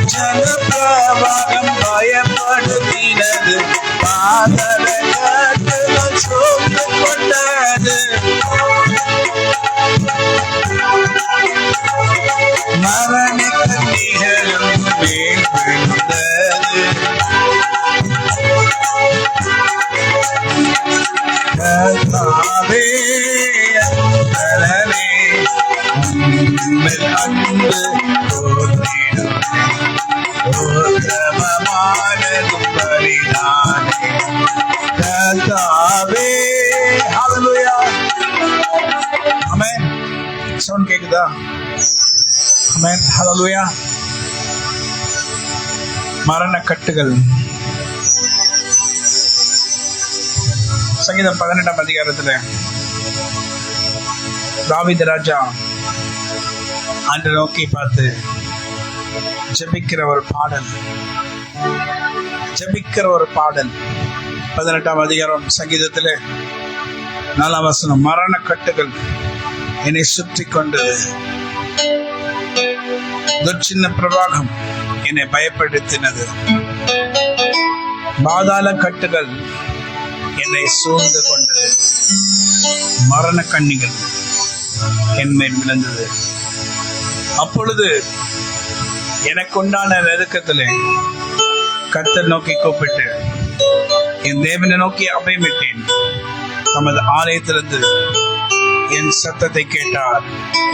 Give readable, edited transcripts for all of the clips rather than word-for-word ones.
பிரவாகம் பயப்படுத்தினது, பாதல கட்டுகள் சூழ்ந்து கொண்டது. மரண கண்ணிகளும் மேல் விழுந்தது. கர்த்தாவே அன்பரே, உம்மில் அன்பு கூர்ந்திடுமே. உத்தமமானதும் பலிதானே. கர்த்தாவே. ஹல்லேலூயா. ஆமென். சவுண்ட் கேக்குதா? ஆமென். ஹல்லேலூயா. மரண கட்டுகள். சங்கீதம் 18ஆம் அதிகாரத்துல தாவீது ராஜா ஆண்டவரை நோக்கி பார்த்து ஜெபிக்கிற ஒரு பாடல். 18ஆம் அதிகாரம் சங்கீதத்திலே 4ஆம் வசனம். மரண கட்டுகள் என்னை சுற்றி கொண்டது, துர்ச்சின்ன பிரவாகம் என்னை பயப்படுத்தினது. பாதாள கட்டுகள் என்னை சூழ்ந்து கொண்டது, மரண கண்ணிகள் என் மேல் விழுந்தது. அப்பொழுது எனக்கு உண்டான நெருக்கத்திலே கர்த்தர் நோக்கி கூப்பிட்டு என் தேவனை நோக்கி அபயமிட்டேன். தமது ஆலயத்திலிருந்து என் சத்தத்தை கேட்டார்.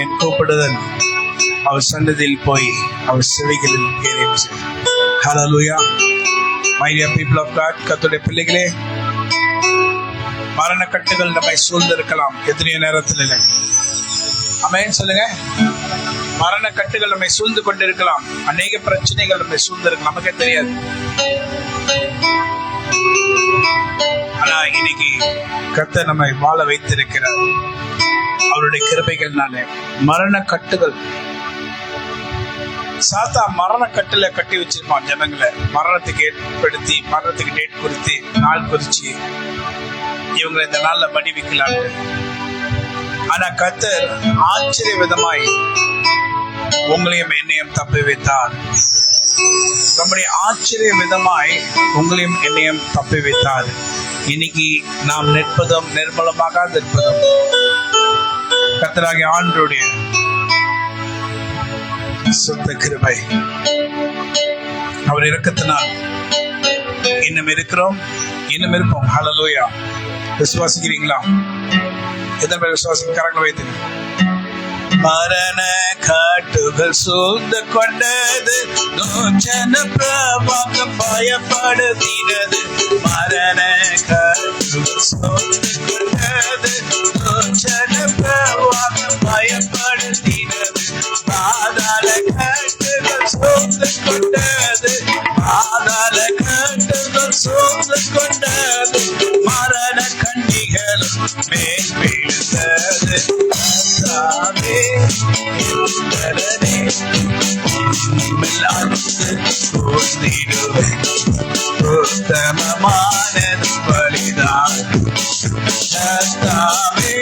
என் கூப்பிடுதல் அவர் சன்னதியில் போய் அவர் செவிகளில் ஏறிற்று. ஹல்லேலூயா. My dear people of God, கர்த்தருடைய பிள்ளைகளே, மரண கட்டுகள் நம்மை சூழ்ந்திருக்கலாம். எத்தனையோ நேரத்தில் இல்லை. ஆமென் சொல்லுங்க. மரண கட்டுகள் நம்மை சூழ்ந்து கொண்டிருக்கலாம். அநேக பிரச்சனைகள் நம்மை சூழ்ந்திருக்கலாம், நமக்கே தெரியாது. ஆனா இன்னைக்கு கர்த்தர் நம்மை வாழ வைத்திருக்கிறார் அவருடைய கிருபைகள்னாலே. மரண கட்டுகள், சாத்தா மரண கட்டுல கட்டி வச்சிருப்பான் ஜனங்களை. மரணத்துக்கு ஏற்படுத்தி, மரணத்துக்கு டேட் குறித்து, நாள் குறிச்சு இவங்களை இந்த நாள்ல மடிவிக்கலாம். ஆனா கர்த்தர் ஆச்சரிய விதமாய் உங்களையும் என்னையும் தப்பி வைத்தார். நம்முடைய ஆச்சரிய விதமாய் உங்களையும் என்னையும் தப்பி வைத்தார். இன்னைக்கு நாம் நிற்பதும் நிர்மலமாக இருப்பதும் கர்த்தராகிய ஆண்டவருடைய சுத்த கிருபை. அவர் இரக்கத்தினால் இன்னும் இருக்கிறோம், இன்னும் இருப்போம். ஹல்லேலூயா. விசுவாசிக்கிறீங்களா? எத்தனை பேர் விசுவாசம் கரங்களை வைத்து? மரண காட்டுகள் சூழ்ந்து கொண்டது, நூற்றன பிரவாகம் பயப்படுத்தினது. மரண காட்டுகள் சூழ்ந்து கொண்டது, நூற்றன பிரவாகம் பயப்படுத்தினது. பாதாள காட்டுகள் சூழ்ந்து கொண்டது, பாதாள காட்டுகள் சூழ்ந்து கொண்டது. மரண கண்ணிகளும் மேல் விழுந்தது. கர்த்தாவே என் உம்மில் அன்பு கூர்ந்திடுவேன். உத்தமமானது பலிதான். கர்த்தாவே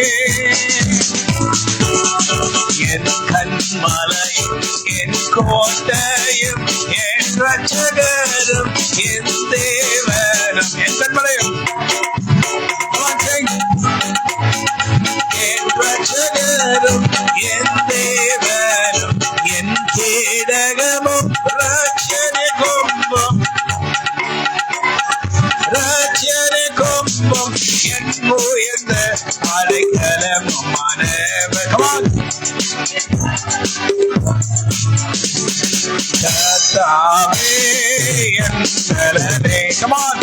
என் கண்மலையும் என் கோட்டையும் என் இரட்சகரும் என் தேவனும். என் கண்மலையும் என் இரட்சகரும் என் தேவனும் என் கேடகமும் இரட்சணை கொம்பும், இரட்சணை கொம்பும் என் உயர்ந்த அடைக்கலமுமானவர். கர்த்தாவே என் பலனே. Come on.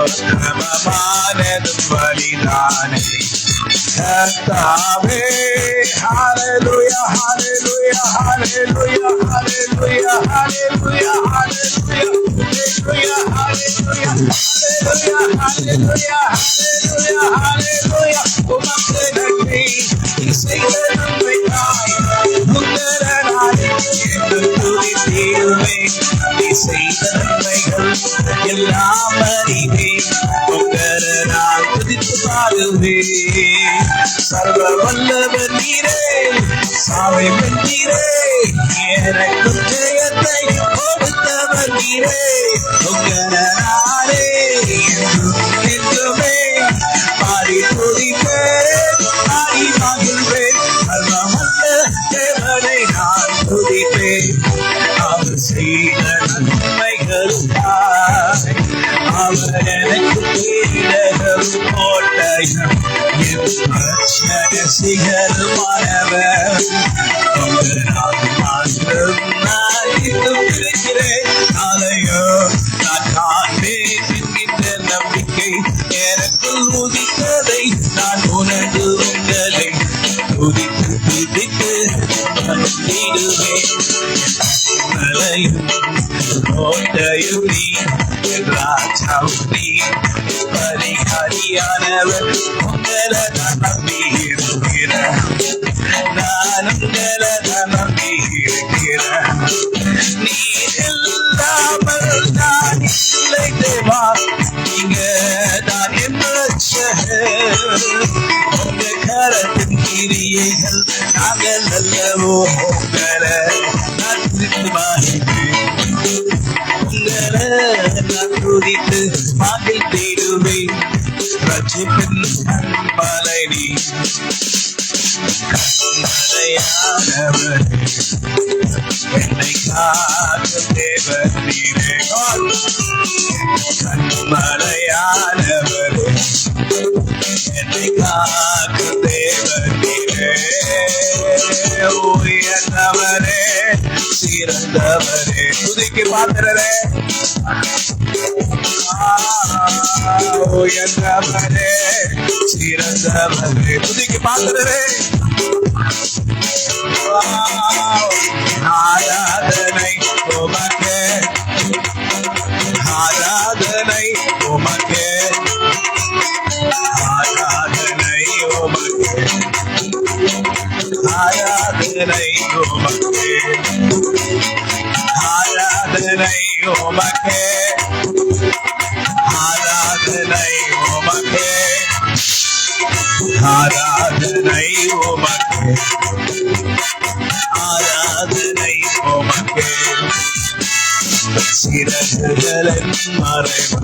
உத்தமமானதும் பலிதானே. கர்த்தாவே. ஹல்லேலூயா, ஹல்லேலூயா, ஹல்லேலூயா, ஹல்லேலூயா, ஹல்லேலூயா, ஹல்லேலூயா, ஹல்லேலூயா, ஹல்லேலூயா, ஹல்லேலூயா, ஹல்லேலூயா. உமக்கு நன்றி செய்த நன்மைக்காய் உத்தரனாய் என்று துதித்திடுவே. நீ செய்த நன்மைகள் எல்லாம் அறிவே. உத்தரனாய் துதித்து பாடுவே. சர்வ வல்லவர் நீரே, சாவை வென்றீரே, எனக்கு ஜெயத்தை கொடுத்தவர் நீரே. உங்களாலே என்றுமே பாடி துதிப்பேன், பாடி மகிழ்வேன். சர்வமல்ல தேவனை நான் துதிப்பேன். அவர் செய்த நன்மைகளுக்காய் அவர் எனக்கு கீழரும் கோட்டையும் சிகரமானவர். நாளையோ நான் காண்பேன் என்கின்ற நம்பிக்கை எனக்குள் உதித்ததை நான் உணர்ந்து உங்களை துதித்து துதித்து வந்திடுவேன். மலையும் கோட்டையும் நீ, ராஜாவும் நீ, பரிகாரியானவர். உங்களை நான் நம்பி இருக்கிறேன், நான் உங்களை நான் நம்பி இருக்கிறேன். நீ இல்லாமல் நான் இல்லை தேவா, நீங்க நான் என் உங்க கரத்தின் கிரியைகள் நாங்கள் அல்லவோ. உங்களை நான் உங்களை நான் துதித்து மகிழ்ந்திடுவேன். ரட்சிப்பின் மலை நீ, கண்மலையானவர் என்னை காக்கும் தேவன் நீரே. கண்மலையானவர் என்னை காக்கும் தேவன் நீரே. உயர்ந்தவரே, சிறந்தவரே, துதிக்கு பாத்திரரே. உயர்ந்தவரே, சிறந்தவரே, துதிக்கு பாத்திரரே. ஆராதனை உமக்கே, ஆராதனை உமக்கே, ஆராதனை உமக்கே, ஆராதனை உமக்கே, ஆராதனை உமக்கே, ஆராதனை உமக்கே, ஆராதனை உமக்கே, ஆராதனை உமக்கே. சிறகுகளின் மறைவு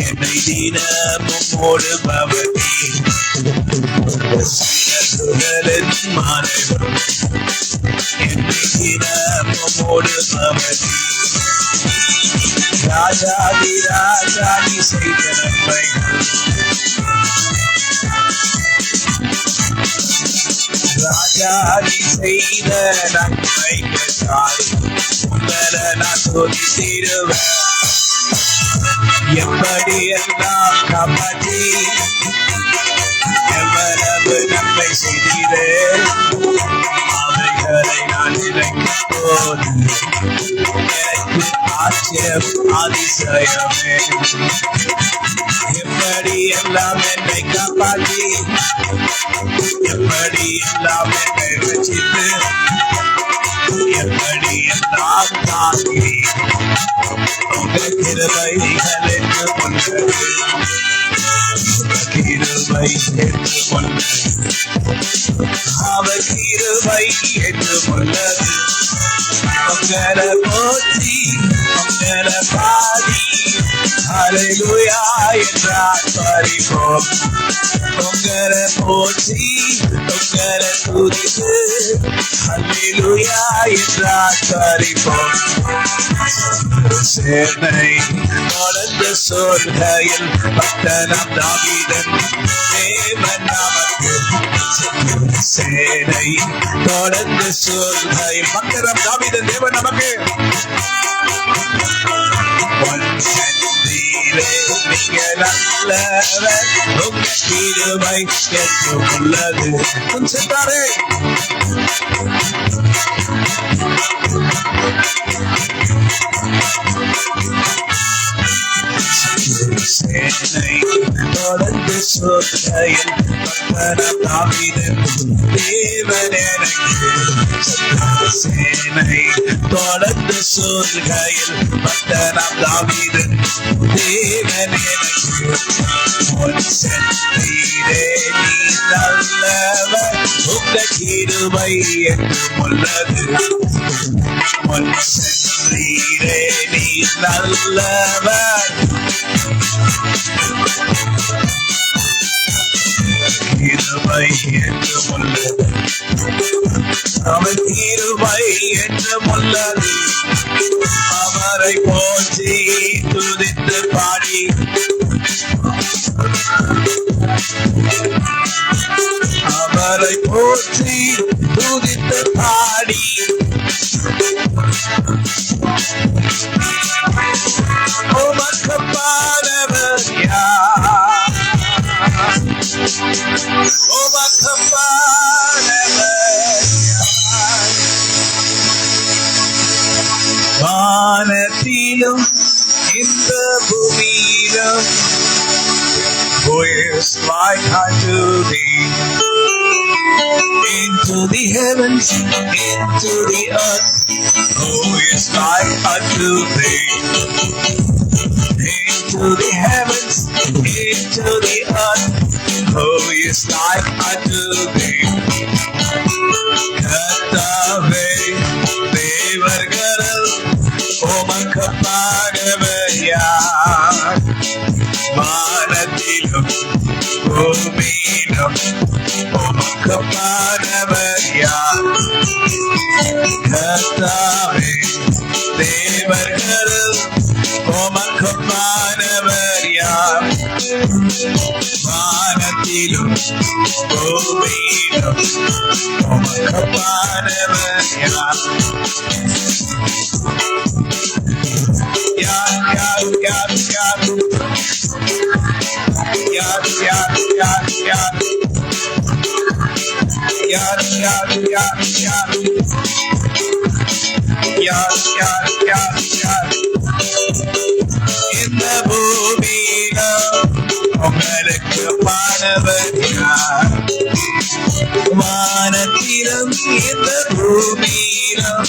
என்னை தினமும் ஓடுபவர் நீர். சிறகுகளின் மறைவு என்னை தினமும் ஓடுபவர் நீர். ராஜாதி ராஜாதி செய்த நன்மைகள், ராஜாதி செய்த நன்மைகள் உங்களை நான் துதித்திடுவேன். எப்படி எல்லாம் காப்பாற்றி எவ்வளவு நன்மை செய்தீரே, அவைகளை நான் நினைக்கும் போது எனக்கு ஆச்சரியம் அதிசயமே. எப்படி எல்லாம் என்னை காப்பாற்றி, எப்படி எல்லாம் என்னை ரட்சித்து, எப்படி எல்லாம் தாங்கி உங்கள் கிருபைகளுக்கு முன்னது, கிருபை என்று முன்னது, அவர் கிருபை என்று முன்னது. உங்களை போற்றி உங்களை பாடி ஹல்லேலூயா என்றார் பரிபோம். உங்களை போற்றி உங்களை துதித்து ஹல்லேலூயா என்றார் பரிபோம். சேனை தொடர்ந்து சொல்கையில் பக்தனாம் தாவீதன் தேவன் நமக்கு. சேனை தொடர்ந்து சொல்கையில் பக்தனாம் தாவீதன் தேவன் நமக்கு. நீங்க நல்லவர், உங்க கிருபை என்றும் உள்ளது. சென்றாரே சேனை தொடர்ந்து சொல்கையில் பக்தனாம் தாவீதன் தேவன் எனக்கு. சேனை தொடர்ந்து சொல்கையில் பக்தனாம் தாவீதன் தேவன் எனக்கு. உன் சென்றீரே நீ நல்லவர், உங்க கிருபை என்றும் உள்ளது. முன் சென்றீரே நீ நல்லவர், கிருபை என்றும் உள்ளது. அவர் கிருபை என்றும் உள்ளது. அவரை போற்றி துதித்து பாடி அவரை போற்றி துதித்து பாடி உமக்கப்பானவர் யார்? உமக்கப்பானவர் யார்? வானத்திலும் இந்த பூமியிலும் who is like unto thee? Into the heavens, into the earth, who is like unto thee? Into the heavens, into the earth, who is like unto thee? கர்த்தாவே தேவர்களில் உமக்கப்பானவர் யார்? வானத்திலும் பூமியிலும் உமக்கப்பானவர் யார்? கர்த்தாவே தேவர்களில் உமக்கப்பானவர் யார்? வானத்திலும் பூமியிலும் உமக்கப்பானவர் யார்? யார் யார் யார் யார் யார் யார் யார் யார் யார் யார் யார் யார் யார் யார் யார் இந்த பூமியில உங்களுக்கு பானவர் யார்? வானத்திலும் இந்த பூமியிலும்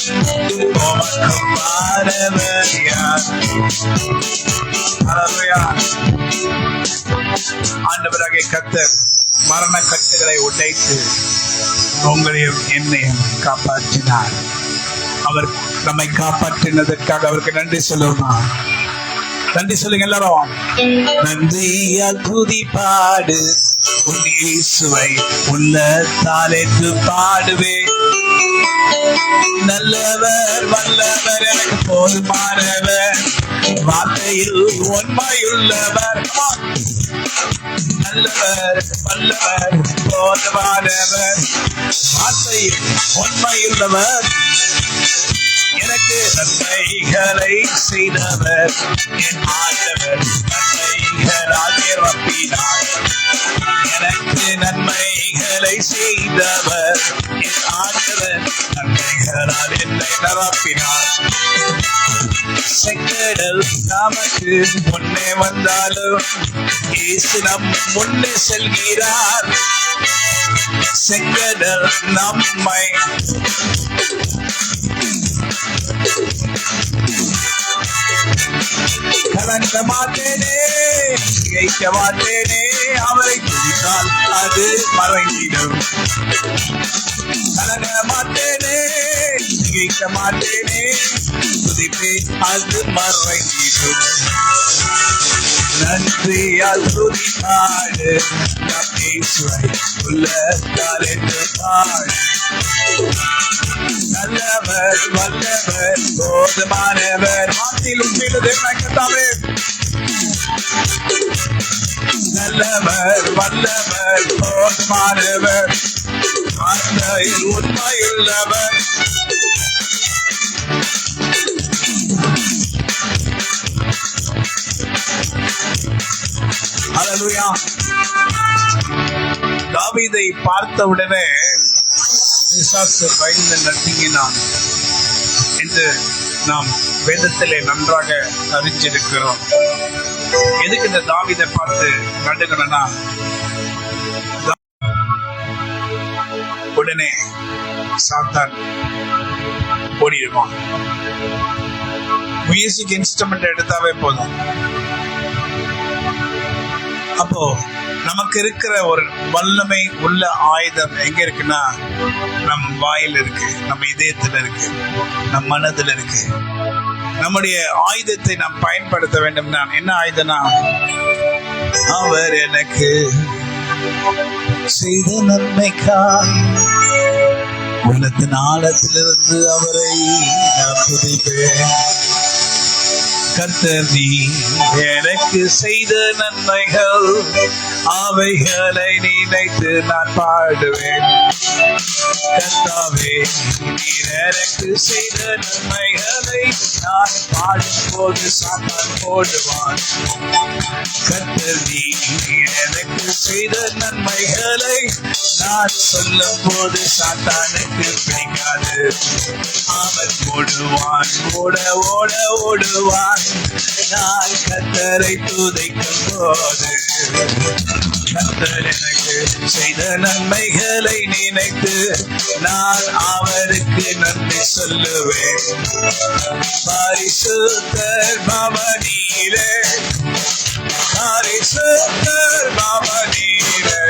உமக்கு பானவர் யார்? ஆண்டவராகிய கர்த்தர் மரண கட்டுகளை உடைத்து உங்களையும் என்னையும் காப்பாற்றினார். அவர் நம்மை காப்பாற்றினதற்காக அவருக்கு நன்றி சொல்லுமா? நன்றி சொல்லுங்க எல்லாரும். நன்றியால் துதி பாடு உன் இயேசுவை உள்ளத்தால் என்று பாடுவே. நல்லவர் வல்லவர் எனக்கு போதுமானவர், வார்த்தையில் உண்மையுள்ளவர். நல்லவர் வல்லவர் போதுமானவர், வார்த்தையில் உண்மையுள்ளவர். எனக்கு நன்மைகளை செய்தவர் என் ஆண்டவர், நன்மைகளால் நிரப்பினார். எனக்கு நன்மைகளை செய்தவர் என் ஆண்டவர், நன்மைகளால் என்னை நிரப்பினார். செங்கடல் நமக்கு முன்னே வந்தாலும் இயேசு நம் முன்னே செல்கிறார். செங்கடல் நம்மை கலங்க மாட்டேனே, ஜெயிக்க மாட்டேனே, அவரை துதித்தால் அது மறைந்திடும். கலங்க மாட்டேனே, ஜெயிக்க மாட்டேனே, துதிப்பே அது மறைந்திடும். நன்றியால் துதிப்பாடு நம் இயேசுவை உள்ளத்தால் என்று பாடு. நல்லவர் வல்லவர் போதுமானவர், மாத்திலும் கீழே கத்தாவே. நல்லவர் வல்லவர் போதுமானவர், வார்த்தையில் உண்மையுள்ளவர். ஹல்லேலூயா. தாவீதை பார்த்தவுடனே பிசாசு பயந்து நடுங்கினான் என்று நாம் வேதத்திலே நன்றாக அறிஞ்சிருக்கிறோம். எதுக்கு இந்த தாவீதை பார்த்து நடுங்கணும்னா, உடனே சாத்தான் ஓடிடுவான். மியூசிக் இன்ஸ்ட்ருமெண்ட் எடுத்தாவே போதும். அப்போ நமக்கு இருக்கிற ஒரு வல்லமை உள்ள ஆயுதம் எங்க இருக்குன்னா நம் வாயில் இருக்கு, நம்ம இதயத்துல இருக்கு, நம் மனதில் இருக்கு. நம்முடைய ஆயுதத்தை நாம் பயன்படுத்த வேண்டும். நான் என்ன ஆயுதம்னா, அவர் எனக்கு செய்த நன்மைக்காய் உள்ளத்தின் ஆழத்திலிருந்து அவரை நான் துதிப்பேன். கர்த்தர் நீ எனக்கு செய்த நன்மைகள் அவைகளை நினைத்து நான் பாடுவேன். கர்த்தாவே நீர் எனக்கு செய்த நன்மைகளை நான் பாடும்போது சாத்தான் போடுவான். கர்த்தர் நீ எனக்கு செய்த நன்மைகளை நான் சொல்லும் போது சாத்தானுக்கு பிடிக்காது. அவன் ஓடுவான், ஓட ஓட ஓடுவான் நான் கர்த்தரை துதிக்கும் போது. கர்த்தர் எனக்கு செய்த நன்மைகளை நினைத்து நான் அவருக்கு நன்றி சொல்லுவேன். பரிசுத்தர் பவனிலே, பரிசுத்தர் பவனிலே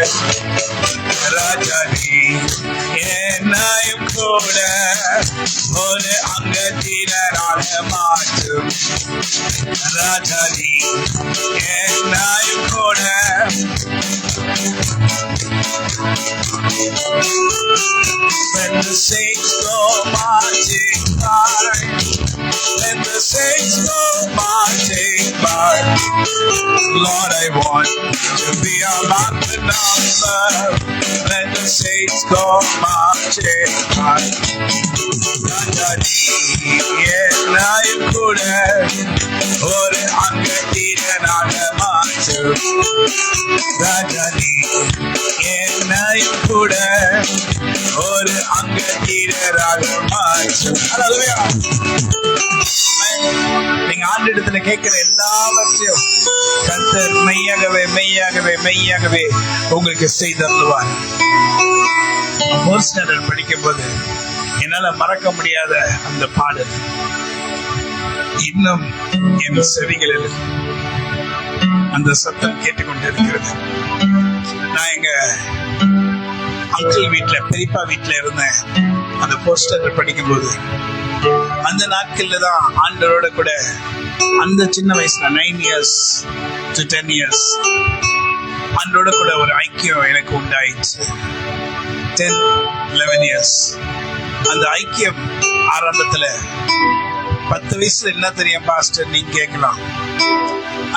ராஜா நீ என்னையும் கூட ஒரு அங்கத்தினராக மாற்றும். ராஜா நீ என்னையும் கூட when the saints go marching by, when the saints go marching by, Lord I want to be among the number when the saints go marching by. Rajani என்னையும் கூட ஒரு அங்கத்தினராக மாற்றும். ராஜானி என்னையும் கூட ஒரு அங்கத்தினராக மாற்றும். நீங்க ஆண்டிடத்துல கேட்கிற எல்லாவற்றையும் கர்த்தர் மெய்யாகவே மெய்யாகவே மெய்யாகவே உங்களுக்கு செய்தருவார். ஃபோர்த் ஸ்டாண்டர்ட் படிக்கும் போது என்னால மறக்க முடியாத அந்த பாடல் இன்னும் என் செவிகளில் அந்த சத்தம் கேட்டுக்கொண்டிருக்கிறது. நான் எங்க அங்கிள் வீட்டுல, பெரியப்பா வீட்டுல இருந்தேன். அந்த ஃபோர்த் ஸ்டாண்டர்ட் படிக்கும் போது அந்த நாட்கள்ல தான் ஆண்டவரோட கூட அந்த சின்ன வயசுல 9 years to 10 years ஆண்டவரோட கூட ஒரு ஐக்கியம் எனக்கு உண்டாயிடுச்சு. 10-11 years அந்த ஐக்கியம் ஆரம்பத்துல 10 வயசுல என்ன தெரியும் பாஸ்டர் நீங்க கேட்கலாம்.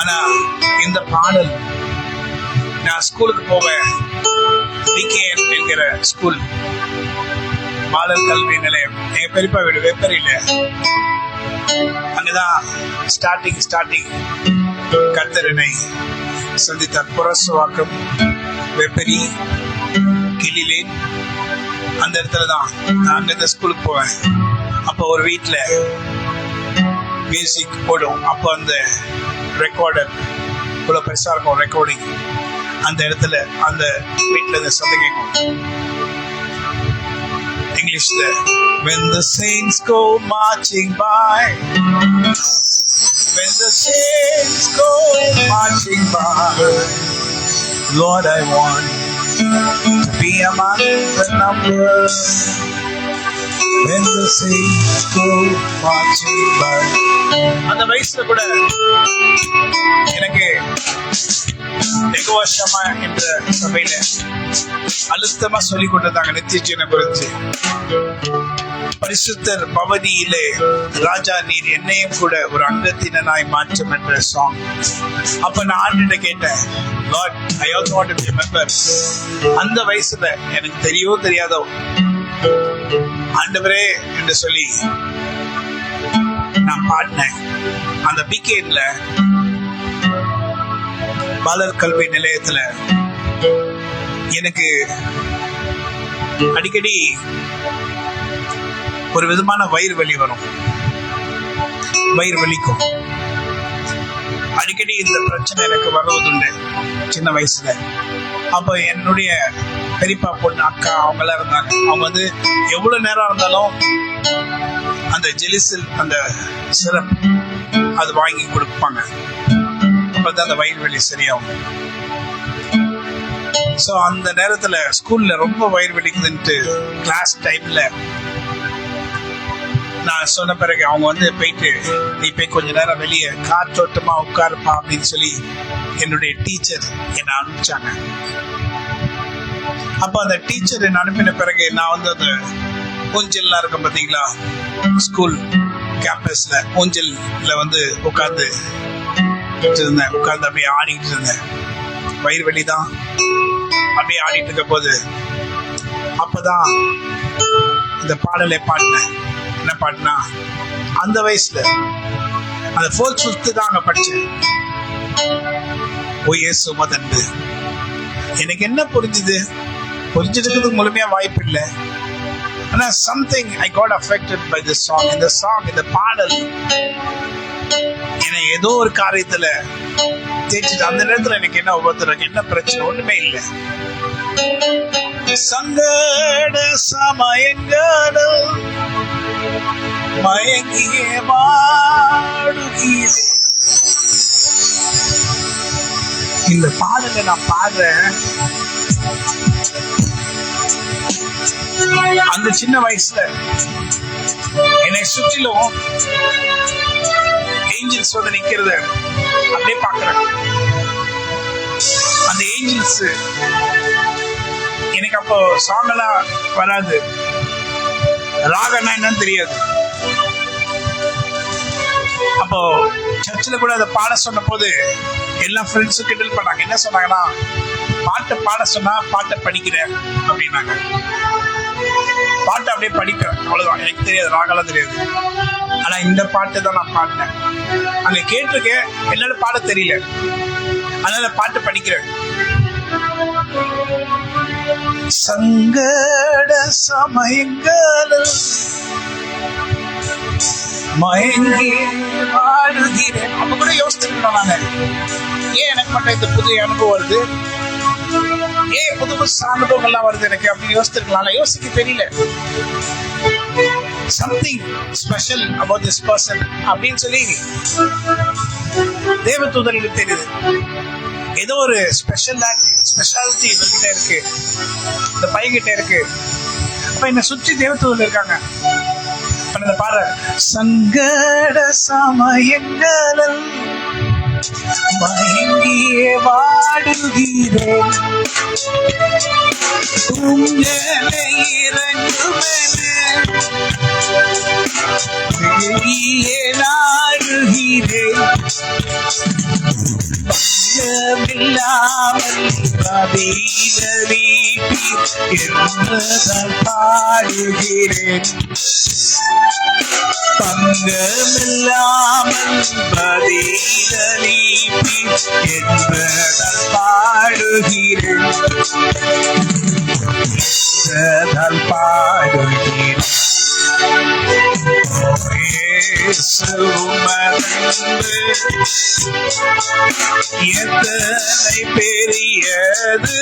ஆனா இந்த பாடல் நான் ஸ்கூலுக்கு போவேன். விகேஎன் என்கிற ஸ்கூல், பாலர் கல்வி நிலையம், எங்க பெரியப்பா வீடு வெப்பரியில. அங்கதான் ஸ்டார்டிங் கர்த்தரனை சந்தித்தார். புரசுவாக்கம், வெப்பரி, கிளிலேன், அந்த இடத்துலதான் நான் அங்க ஸ்கூலுக்கு போவேன். அப்போ ஒரு வீட்டுல மியூசிக் போடும். அப்போ அந்த ரெக்கார்டர் இவ்வளவு பெருசா இருக்கும் ரெக்கார்டிங். அந்த இடத்துல அந்த வீட்டுல இந்த சத்தம் கேட்கும் இங்கிலீஷ்ல. When the saints go marching by, when the saints go marching by, Lord I want to be among the number. When the saints go marching by. அந்த வயசுல கூட எனக்கு எகோவஷமா என்ற சபையில அழுத்தமா சொல்லிக் கொண்டிருந்தாங்க நித்திய ஜீவனை குறித்து. பரிசுத்தர் பவனியிலே ராஜா நீர் என்னையும் கூட ஒரு அங்கத்தினனாய் மாற்றும் என்ற சாங். அப்ப நான் ஆண்டுகிட்ட கேட்டேன், God, I also want to be a member. அந்த வயசுல எனக்கு தெரியவோ தெரியாதோ ஆண்டவரே என்று சொல்லி நான் பாடினேன். அந்த பிகேன்ல பாலர் கல்வி நிலையத்துல எனக்கு அடிக்கடி ஒரு விதமான வயிறு வலி வரும். வயிறு வலிக்கும் அடிக்கடி. இந்த பிரச்சனை எனக்கு வருவதுண்டு சின்ன வயசுல. அப்ப என்னுடைய பெரியப்பா பொண்ணு அக்கா அவங்க எல்லாம் இருந்தாங்க. அவங்க வந்து எவ்வளவு நேரம் இருந்தாலும் அந்த ஜெலிசில் அந்த சிரப் அது வாங்கி கொடுப்பாங்க. அப்பதான் அந்த வயிறு வலி சரியாகும். ஸோ அந்த நேரத்துல ஸ்கூல்ல ரொம்ப வயிறு வலிக்குதுன்ட்டு கிளாஸ் டைம்ல நான் சொன்ன பிறகு அவங்க வந்து போயிட்டு நீ போய் கொஞ்ச நேரம் வெளியே காற்றோட்டமா உட்காருப்பா அப்படின்னு சொல்லி என்னுடைய டீச்சர் என்னை அனுப்பிச்சாங்க. அப்ப அந்த டீச்சர் என்ன அனுப்பின பிறகு நான் வந்து அந்த ஊஞ்சல்லாம் இருக்கும் பாத்தீங்களா, ஸ்கூல் கேம்பஸ்ல ஊஞ்சல்ல வந்து உட்கார்ந்து இருந்தேன். உட்கார்ந்து அப்படியே ஆடிட்டு இருந்தேன். வயிறு வலிதான், அப்படியே ஆடிட்டு இருக்க போது அப்பதான் இந்த பாடலை பாடினேன். என்ன பாட்டுனா, அந்த வயசுல அந்த 4th 5th தான் அங்க படிச்சேன். ஓ இயேசு உமதன்பு. எனக்கு என்ன புரிஞ்சதுக்கு முழுமையா வாய்ப்பு இல்லை. ஆனா something I got affected by this song. இந்த பாடல் என்னை ஏதோ ஒரு காரியத்துல தேய்ச்சிட்டு, அந்த நேரத்துல எனக்கு என்ன உபத்திரம், என்ன பிரச்சனை, ஒண்ணுமே இல்லை. சங்கட சமயங்களும் மயங்கியே வாடுகிறேன். இந்த பாடலை நான் பாடுறேன். அந்த சின்ன வயசுல என்னை சுற்றிலும் ஏஞ்சல்ஸ் வந்து நிக்கிறது அப்படியே பாக்குறேன். அந்த ஏஞ்சல்ஸ் எனக்கு அப்போ சாங்கெல்லாம் வராது, ராகனா என்னன்னு தெரியாது. அப்போ சர்ச்சில் கூட அதை பாட சொன்ன போது எல்லா ஃப்ரெண்ட்ஸும் கிண்டல் பண்ணாங்க. என்ன சொன்னாங்கன்னா, பாட்டை பாட சொன்னா பாட்டை படிக்கிறேன் அப்படின்னாங்க. பாட்டை அப்படியே படிப்பேன், அவ்வளவுதான். எனக்கு தெரியாது, ராகெல்லாம் தெரியாது. ஆனா இந்த பாட்டு தான் நான் பாடினேன். அங்க கேட்டிருக்கேன், என்னால பாட தெரியல, அதனால பாட்டு படிக்கிறேன். சங்கட சமயங்களும் மயங்கி வாடுகிறேன். அப்ப கூட யோசிச்சிருக்கோம் நாங்க, ஏன் எனக்கு மட்டும் இந்த புது அனுபவம் வருது, ஏன் புது புது அனுபவங்கள்லாம் வருது எனக்கு அப்படின்னு யோசிச்சிருக்கலாம். யோசிக்க தெரியல. something special about this person அப்படின்னு சொல்லி தேவதூதருக்கு தெரியுது. ஏதோ ஒரு ஸ்பெஷாலிட்டி இவர்கிட்ட இருக்கு, இந்த பையன்கிட்ட இருக்கு. அப்ப என்ன சுற்றி தேவதூதர் இருக்காங்க. பாடுற சங்கட சமயங்களும் மயங்கியே வாடுகிறேன், உங்களை இறங்குமென நாடுகிறேன், பஞ்சமில்லாமல் பதிலளிப்பீர் என்பதால் பாடுகிறேன், பங்கமில்லாமல் பதிலளிப்பீர் என்பதால் பாடுகிறேன், என்பதால் பாடுகிறேன். எத்தனை பெரியது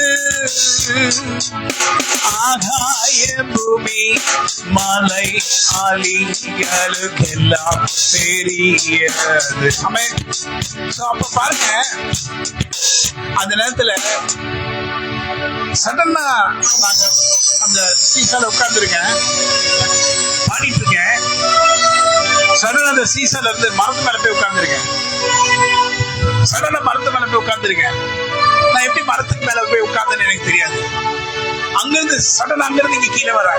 ஆகாய பூமி மலை அலிகளுக்கெல்லாம் பெரியது. அப்ப பாருங்க, அந்த நேரத்துல சடனா நாங்க அந்த சீசால உட்கார்ந்துருக்கேன், பாடிட்டு இருக்கேன். சடனா அந்த சீசால இருந்து மரத்து மேல போய் உட்கார்ந்துருக்கேன். நான் எப்படி மரத்துக்கு மேல போய் உட்கார்ந்தேன்னு எனக்கு தெரியாது. அங்கிருந்து இங்க கீழே வர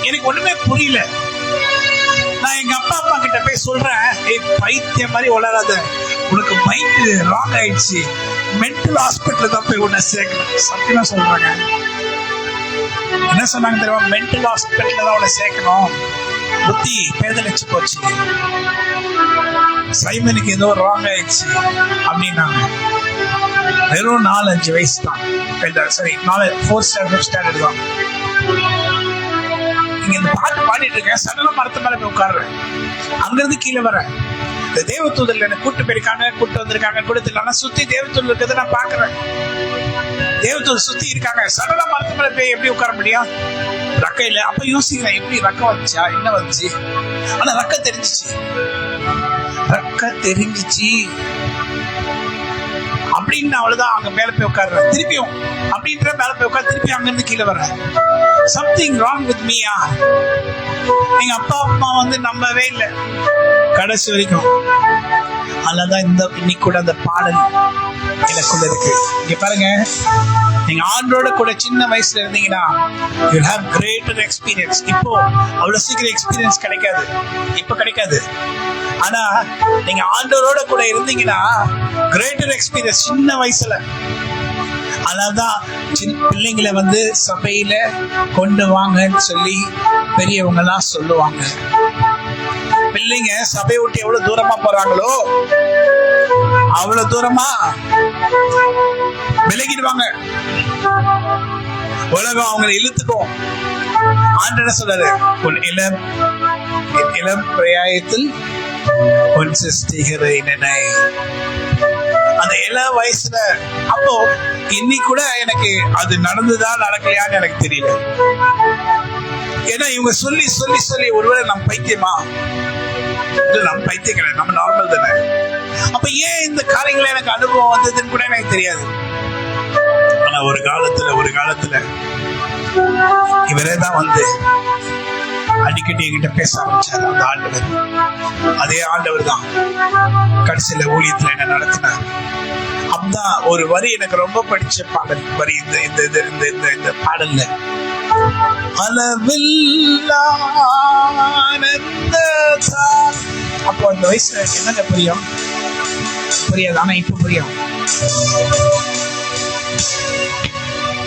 எனக்கு ஒண்ணுமே புரியல. நான் எங்க அப்பா கிட்ட போய் சொல்றேன், பைத்தியம் மாதிரி வளராத, உனக்கு மைண்ட் ராங் ஆயிடுச்சு, மென்டல் ஹாஸ்பிட்டல் தான் போய் உன்னை சேர்க்கணும். சத்தியமா சொல்றாங்க. என்ன சொன்னாங்க தெரியுமா? மென்டல் ஹாஸ்பிட்டல் தான் உன்னை சேர்க்கணும், புத்தி பேதலிச்சு போச்சு, சைமனுக்கு ஏதோ ராங் ஆயிடுச்சு அப்படின்னாங்க. வெறும் 4-5 வயசு தான், சரி 4th standard தான். இங்க இந்த பாட்டு பாடிட்டு இருக்கேன், சடனா மரத்து மேல போய் உட்கார்றேன். அங்கிருந்து கீழே வரேன். இந்த தேவதூதர்கள் என்ன கூட்டு போயிருக்காங்க, கூட்டு வந்திருக்காங்க, கொடுத்துருக்காங்க. சுத்தி தேவதூதர் இருக்கிறத நான் பாக்குறேன். தேவதூதர் சுத்தி இருக்காங்க. சடனா மரத்து மேல போய் எப்படி உட்கார முடியும்? ரக்க இல்ல. அப்ப யோசிக்கிறேன், எப்படி ரக்க வந்துச்சா, என்ன வந்துச்சு? ஆனா ரக்க தெரிஞ்சிச்சு. அப்படின்னு அவ்வளவுதான் அங்க மேல போய் உட்கார்ற, திருப்பியும் அப்படின்ற மேல போய் உட்கார், திருப்பி அங்க இருந்து கீழே வர்ற. சம்திங் ராங் வித் மீயா? எங்க அப்பா அம்மா நம்பவே இல்லை கடைசி வரைக்கும். அதனாலதான் இன்னைக்கு கூட அந்த பாடல் எனக்குள்ள இருக்கு. இங்க பாருங்க, நீங்க ஆண்டோட கூட சின்ன வயசுல இருந்தீங்கன்னா you'll have greater experience. இப்போ அவ்வளவு சீக்கிரம் எக்ஸ்பீரியன்ஸ் கிடைக்காது, இப்ப கிடைக்காது. ஆனா நீங்க ஆண்டோரோட கூட இருந்தீங்கன்னா கிரேட்டர் எக்ஸ்பீரியன்ஸ் சின்ன வயசுல. அதனால்தான் பிள்ளைங்களை சபையில கொண்டு வாங்கன்னு சொல்லி பெரியவங்க எல்லாம் சொல்லுவாங்க. பிள்ளைங்க சபையை விட்டு எவ்வளவு தூரமா போறாங்களோ அவ்வளவு தூரமா விலகிடுவாங்க. உலகம் அவங்களை இழுத்துக்கும். ஆண்டவர் சொல்றாரு, உன் இளம் பிரயாயத்தில் உன் சிருஷ்டிகரை நினை. அந்த இள வயசுல அப்போ இன்னைக்கு கூட எனக்கு அது நடந்துதா நடக்கலையான்னு எனக்கு தெரியல. ஏன்னா இவங்க சொல்லி சொல்லி சொல்லி ஒருவேளை நம்ம பைத்தியமா? இல்ல, நம்ம பைத்தியம் கிடையாது, நம்ம நார்மல் தானே. அப்ப ஏன் இந்த காரியங்களை எனக்கு அனுபவம் வந்ததுன்னு கூட எனக்கு தெரியாது. ஆனா ஒரு காலத்துல இவரே தான் அடிக்கடி என்கிட்ட பேச ஆரம்பிச்சாரு. அந்த ஆண்டவர், அதே ஆண்டவர் தான் கடைசியில ஊழியத்துல என்ன நடத்தினார். அப்பதான் ஒரு வரி எனக்கு ரொம்ப படிச்ச பாடல் வரி இந்த பாடல்ல, அப்போ அந்த வயசுல என்னங்க புரியாது. ஆனா இப்ப புரியும்.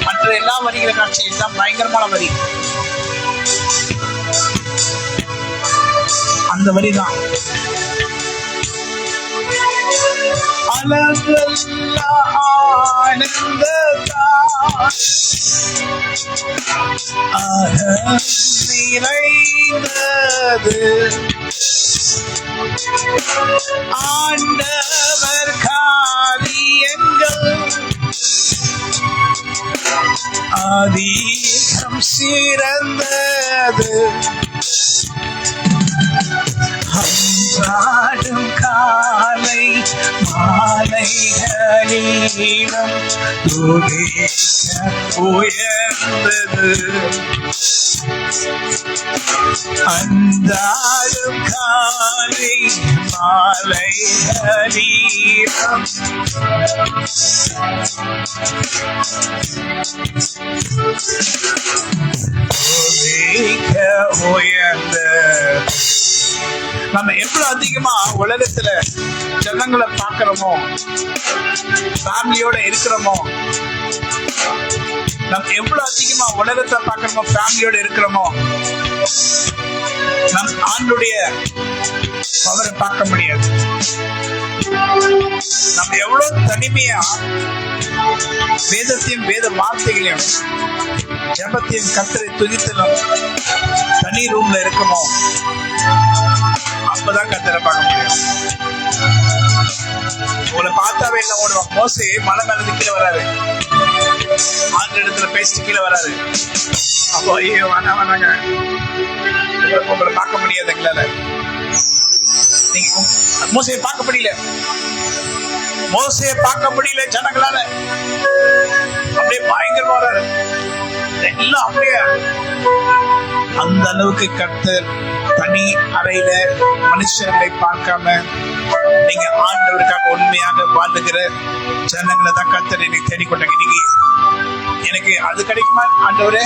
மற்ற எல்லா வரிகளை காட்சி எல்லாம் பயங்கரமான வரி. அந்த வரிதான் ஆண்டவர் காரியங்கள் அதிகம் சிறந்தது. அன்றாடும் காலை மாலைகளிலும் துதிக்க உயர்ந்தது. அன்றாடும் காலை மாலைகளிலும் துதிக்க உயர்ந்தது. நம்ம எவ்வளவு அதிகமா உலகத்துல ஜனங்களை பார்க்கிறோமோ, ஃபேமிலியோட இருக்கிறோமோ, நம்ம எவ்வளவு அதிகமா உலகத்தை பார்க்கிறோமோ, ஃபேமிலியோட இருக்கிறோமோ, நம் ஆண்டுடைய பவரை பார்க்க முடியாது. நம்ம எவ்வளவு தனிமையா வேதத்தையும் வேத வார்த்தைகளையும் ஜெபத்தையும் கர்த்தரை துதித்தலும் தனி ரூம்ல இருக்கமோ, அப்பதான் கர்த்தரை பார்க்க முடியும். உங்களை பார்த்தாவே என்ன ஓடுவான். மோசே மலை மேல கீழே வராரு, ஆண்டு இடத்துல பேசிட்டு கீழே வராரு. அப்போ ஐயோ வேணாங்க, உங்களை பார்க்க முடியாது எங்களால. நீங்க மோசையை பார்க்க முடியல ஜனங்களால. அப்படியே பயங்கரமா வராரு எல்லாம். அப்படியே அந்த அளவுக்கு கர்த்தர் தனி அறையில மனுஷர்களை பார்க்காம நீங்க ஆண்டவருக்காக உண்மையாக வாழுகிற ஜனங்களை தான் கர்த்தர் எனக்கு தேடிக்கொண்டாங்க. இன்னைக்கு எனக்கு அது கிடைக்குமா ஆண்டவரே?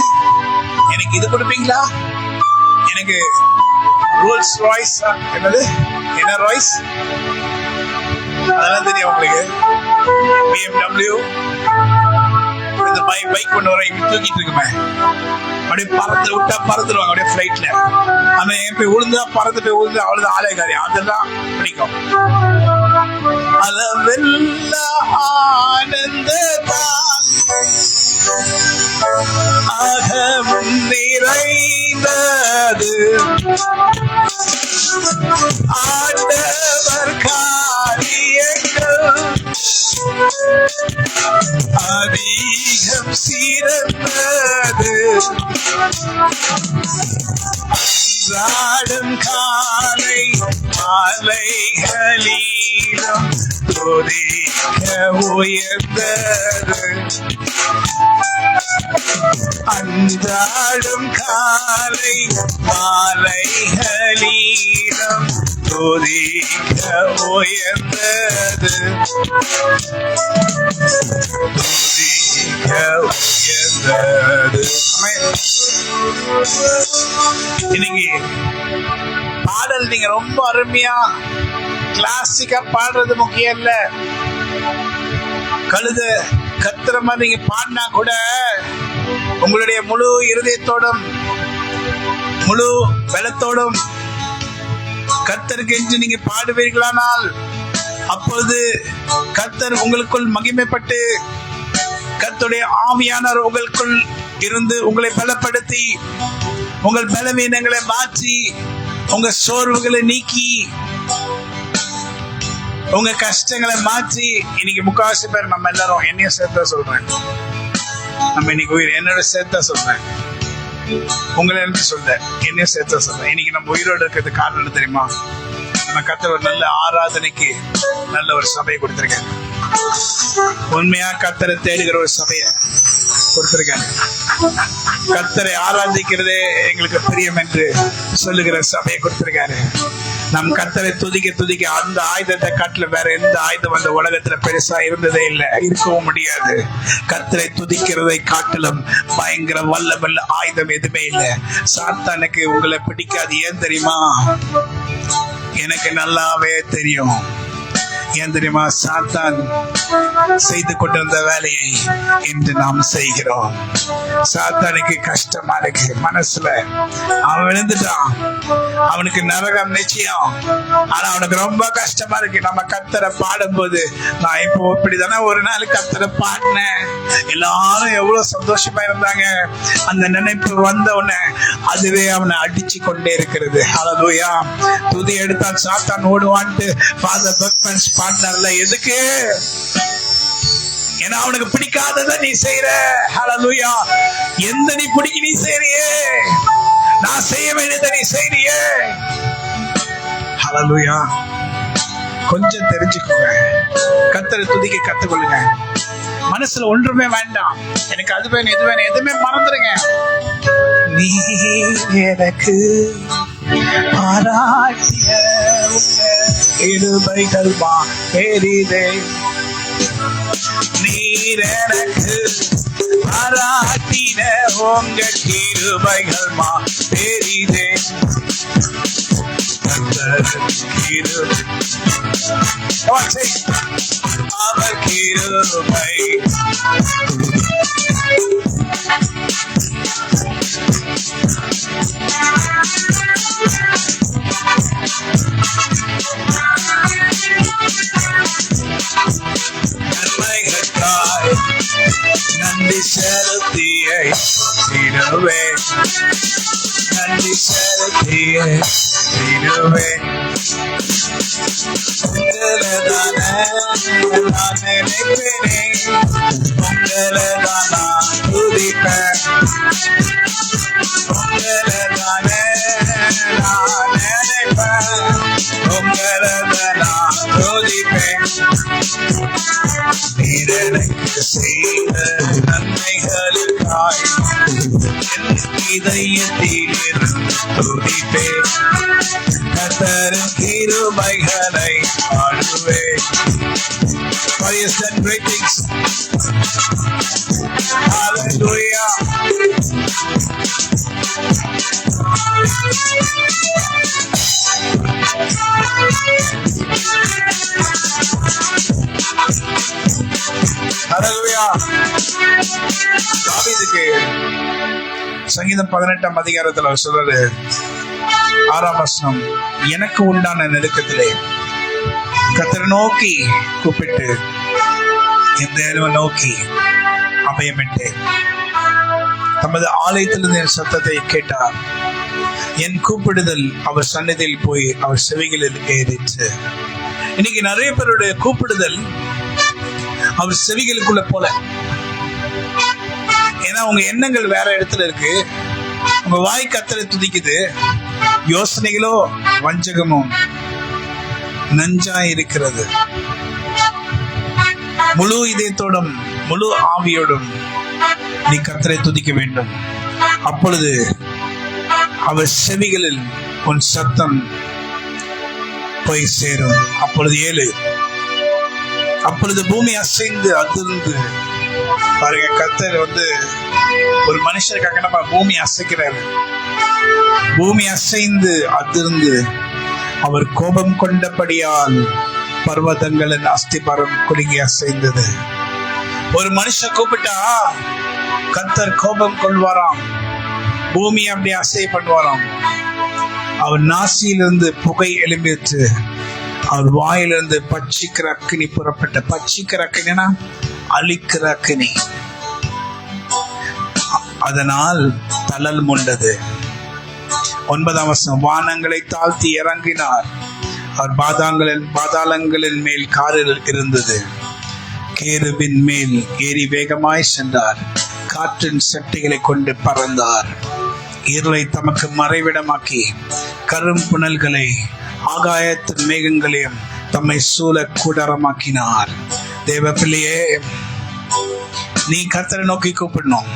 எனக்கு இது கொடுப்பீங்களா? எனக்கு ரோல்ஸ் ராய்ஸ், என்னது என்ன ராய்ஸ் அதெல்லாம் தெரியும் உங்களுக்கு. BMW இந்த பைக் கொண்டு வர இப்படி தூக்கிட்டு இருக்குமே, அப்படியே பறந்து விட்டா பறந்துடுவாங்க அப்படியே ஃபிளைட்ல. ஆனா என் போய் விழுந்தா பறந்து போய் விழுந்து அவ்வளவுதான் ஆலய காரியம். அதெல்லாம் பிடிக்கும். அளவெல்ல ஆனந்ததான் அகமும் நிறைந்தது ஆண்டவர் காரியங்கள் அதிகம் சிறந்தது. அன்றாடும் காலை மாலைகளிலும் துதிக்க உயர்ந்தது. அன்றாடும் காலை மாலைகளிலும் துதிக்க உயர்ந்தது. துதிக்க உயர்ந்தது. இன்னைக்கு பாடல் நீங்க ரொம்ப அருமையா கிளாசிக்கா பாடுறது முக்கியம் இல்ல. கழுத கத்துற மாதிரி நீங்க பாடினா கூட உங்களுடைய முழு இருதயத்தோடும் முழு பலத்தோடும் கர்த்தருக்கு என்று நீங்க பாடுவீர்களானால் அப்பொழுது கர்த்தர் உங்களுக்குள் மகிமைப்பட்டு கர்த்தருடைய ஆவியானவர் உங்களுக்குள் இருந்து உங்களை பலப்படுத்தி உங்கள் பலவீனங்களை மாற்றி உங்க சோர்வுகளை நீக்கி உங்க கஷ்டங்களை மாற்றி இன்னைக்கு முக்காவாசி பேர் நம்ம எல்லாரும் என்னையும் சேர்த்தா சொல்றேன். நம்ம இன்னைக்கு என்னோட சேர்த்தா சொல்றேன், உங்களை என்று சொல்ல என்னையும் சேர்த்தா சொல்றேன். இன்னைக்கு நம்ம உயிரோடு இருக்கிறது காரணம் தெரியுமா? நம்ம கர்த்தர் ஒரு நல்ல ஆராதனைக்கு நல்ல ஒரு சபையை கொடுத்திருக்காங்க. உண்மையா கர்த்தரை தேடுகிற ஒரு சபையை கொடுத்திருக்காங்க. கர்த்தரை ஆராதிக்கிறதே எங்களுக்கு பிரியம் என்று சொல்லுகிற சபையை கொடுத்திருக்காரு. நம் கர்த்தரை துதிக்க துதிக்க அந்த ஆயுதத்தை காட்டில வேற எந்த ஆயுதம் அந்த உலகத்துல பெருசா இருந்ததே இல்லை, இருக்கவும் முடியாது. கர்த்தரை துதிக்கிறதை காட்டிலும் பயங்கர வல்லவல்ல ஆயுதம் எதுவுமே இல்லை. சாத்தானுக்கு உங்களை பிடிக்காது. ஏன் தெரியுமா? எனக்கு நல்லாவே தெரியும். ஏன் தெரியுமா? சாத்தான் செய்து கொண்டிருந்த வேலையை இன்று நாம் செய்கிறோம். சாத்தானுக்கு கஷ்டமா இருக்கு மனசுல. அவன் விழுந்துட்டான், அவனுக்கு நரகம் நிச்சயம். ஆனா அவனுக்கு ரொம்ப கஷ்டமா இருக்கு. நம்ம கர்த்தரை பாடும் போது, நான் இப்போ இப்படிதானே ஒரு நாள் கர்த்தரை பாடினேன், எல்லாரும் எவ்வளவு சந்தோஷமா இருந்தாங்க. அந்த நினைப்பு வந்த உடனே அதுவே அவனை அடிச்சு கொண்டே இருக்கிறது. ஹல்லேலூயா. துதி எடுத்தால் சாத்தான் ஓடுவான்ட்டு ஃபாதர் பக்மன்ஸ் பாடினார்ல. எதுக்கு? ஏன்னா அவனுக்கு பிடிக்காததை நீ செய்யற. ஹல்லேலூயா. எந்த நீ பிடிக்க நீ செய்யறியே, நான் செய்ய வேண்டியதை நீ செய்யறியே. ஹல்லேலூயா. கொஞ்சம் தெரிஞ்சுக்கோங்க, கர்த்தரை துதிக்க கத்துக்கொள்ளுங்க. மனசுல ஒன்றுமே வேண்டாம், எனக்கு அது வேணும் இது வேணும், எதுவுமே மறந்துடுங்க. நீ எனக்கு பாராட்டிய கிருபைகள் பெரிதே, நீர் எனக்கு பாராட்டின உங்க கிருபைகள் பெரிதே. அவர் கிருபை நன்மைகளுக்காய் நன்றி செலுத்தியை தீருவே, நன்றி செலுத்தியை தீருவே. நான் நினைப்பேனே, உங்களை தான் நான் துதிப்பேன். உங்களை தானே நான் நினைப்பேன், உங்களை தான் நான் துதிப்பேன். நீர் எனக்கு செய்த நன்மைகளுக்காய் என் இதயத்தில் துதிப்பேன். கர்த்தரின் கிருபைகளை பாடுவேன். For He has done great things. Hallelujah. Hallelujah. தாவீதுக்கு சங்கீதம் 18ஆம் அதிகாரத்துல சொல்றாரு, 6ஆம் வசனம், எனக்கு உண்டான நெருக்கத்திலே கர்த்தரை நோக்கி கூப்பிட்டு என் தேவனை நோக்கி அபயமிட்டேன். தமது ஆலயத்திலிருந்து என் சத்தத்தை கேட்டார். என் கூப்பிடுதல் அவர் சன்னதியில் போய் அவர் செவிகளில் ஏறிற்று. இன்னைக்கு நிறைய பேருடைய கூப்பிடுதல் அவர் செவிகளுக்குள்ள போல. ஏன்னா உங்க எண்ணங்கள் வேற இடத்துல இருக்கு, உங்க வாய் கர்த்தரை துதிக்குது, யோசனைகளோ வஞ்சகமும் நஞ்சாய் இருக்கிறது. முழு இதயத்தோடும் முழு ஆவியோடும் நீ கர்த்தரை துதிக்க வேண்டும். அப்பொழுது அவர் செவிகளில் உன் சத்தம் போய் சேரும். அப்பொழுது 7, அப்பொழுது பூமி அசைந்து அதிர்ந்து. பாருங்க, கர்த்தர் ஒரு மனுஷருக்காக நம்ம பூமி அசைக்கிறாரு. பூமி அசைந்து அதிர்ந்து அவர் கோபம் கொண்டபடியால் பர்வதங்களின் அஸ்திபாரம் குலுங்கி அசைந்தது. ஒரு மனுஷன் கூப்பிட்டா கர்த்தர் கோபம் கொள்வாராம், பூமி அப்படி அசை பண்ணுவாராம். அவர் நாசியிலிருந்து புகை எழும்பிட்டு அவர் வாயிலிருந்து பட்சிக்கிற அக்கினி புறப்பட்ட. பட்சிக்கிற அக்கினா அழிக்கிற அக்கினி. அதனால் தளல் முண்டது. 9ஆம் வசனம், வானங்களை தாழ்த்தி இறங்கினார். அவர் பாதாளங்களின் மேல் காரில் இருந்தது. கேருபின் மேல் ஏறி வேகமாய் சென்றார். காற்றின் சட்டைகளை கொண்டு பறந்தார். இருளை தமக்கு மறைவிடமாக்கி கரும் புனல்களை ஆகாயத்தின் மேகங்களையும் தம்மை சூழ கூடாரமாக்கினார். தேவ பிள்ளையே, நீ கர்த்தரை நோக்கி கூப்பிடணும்.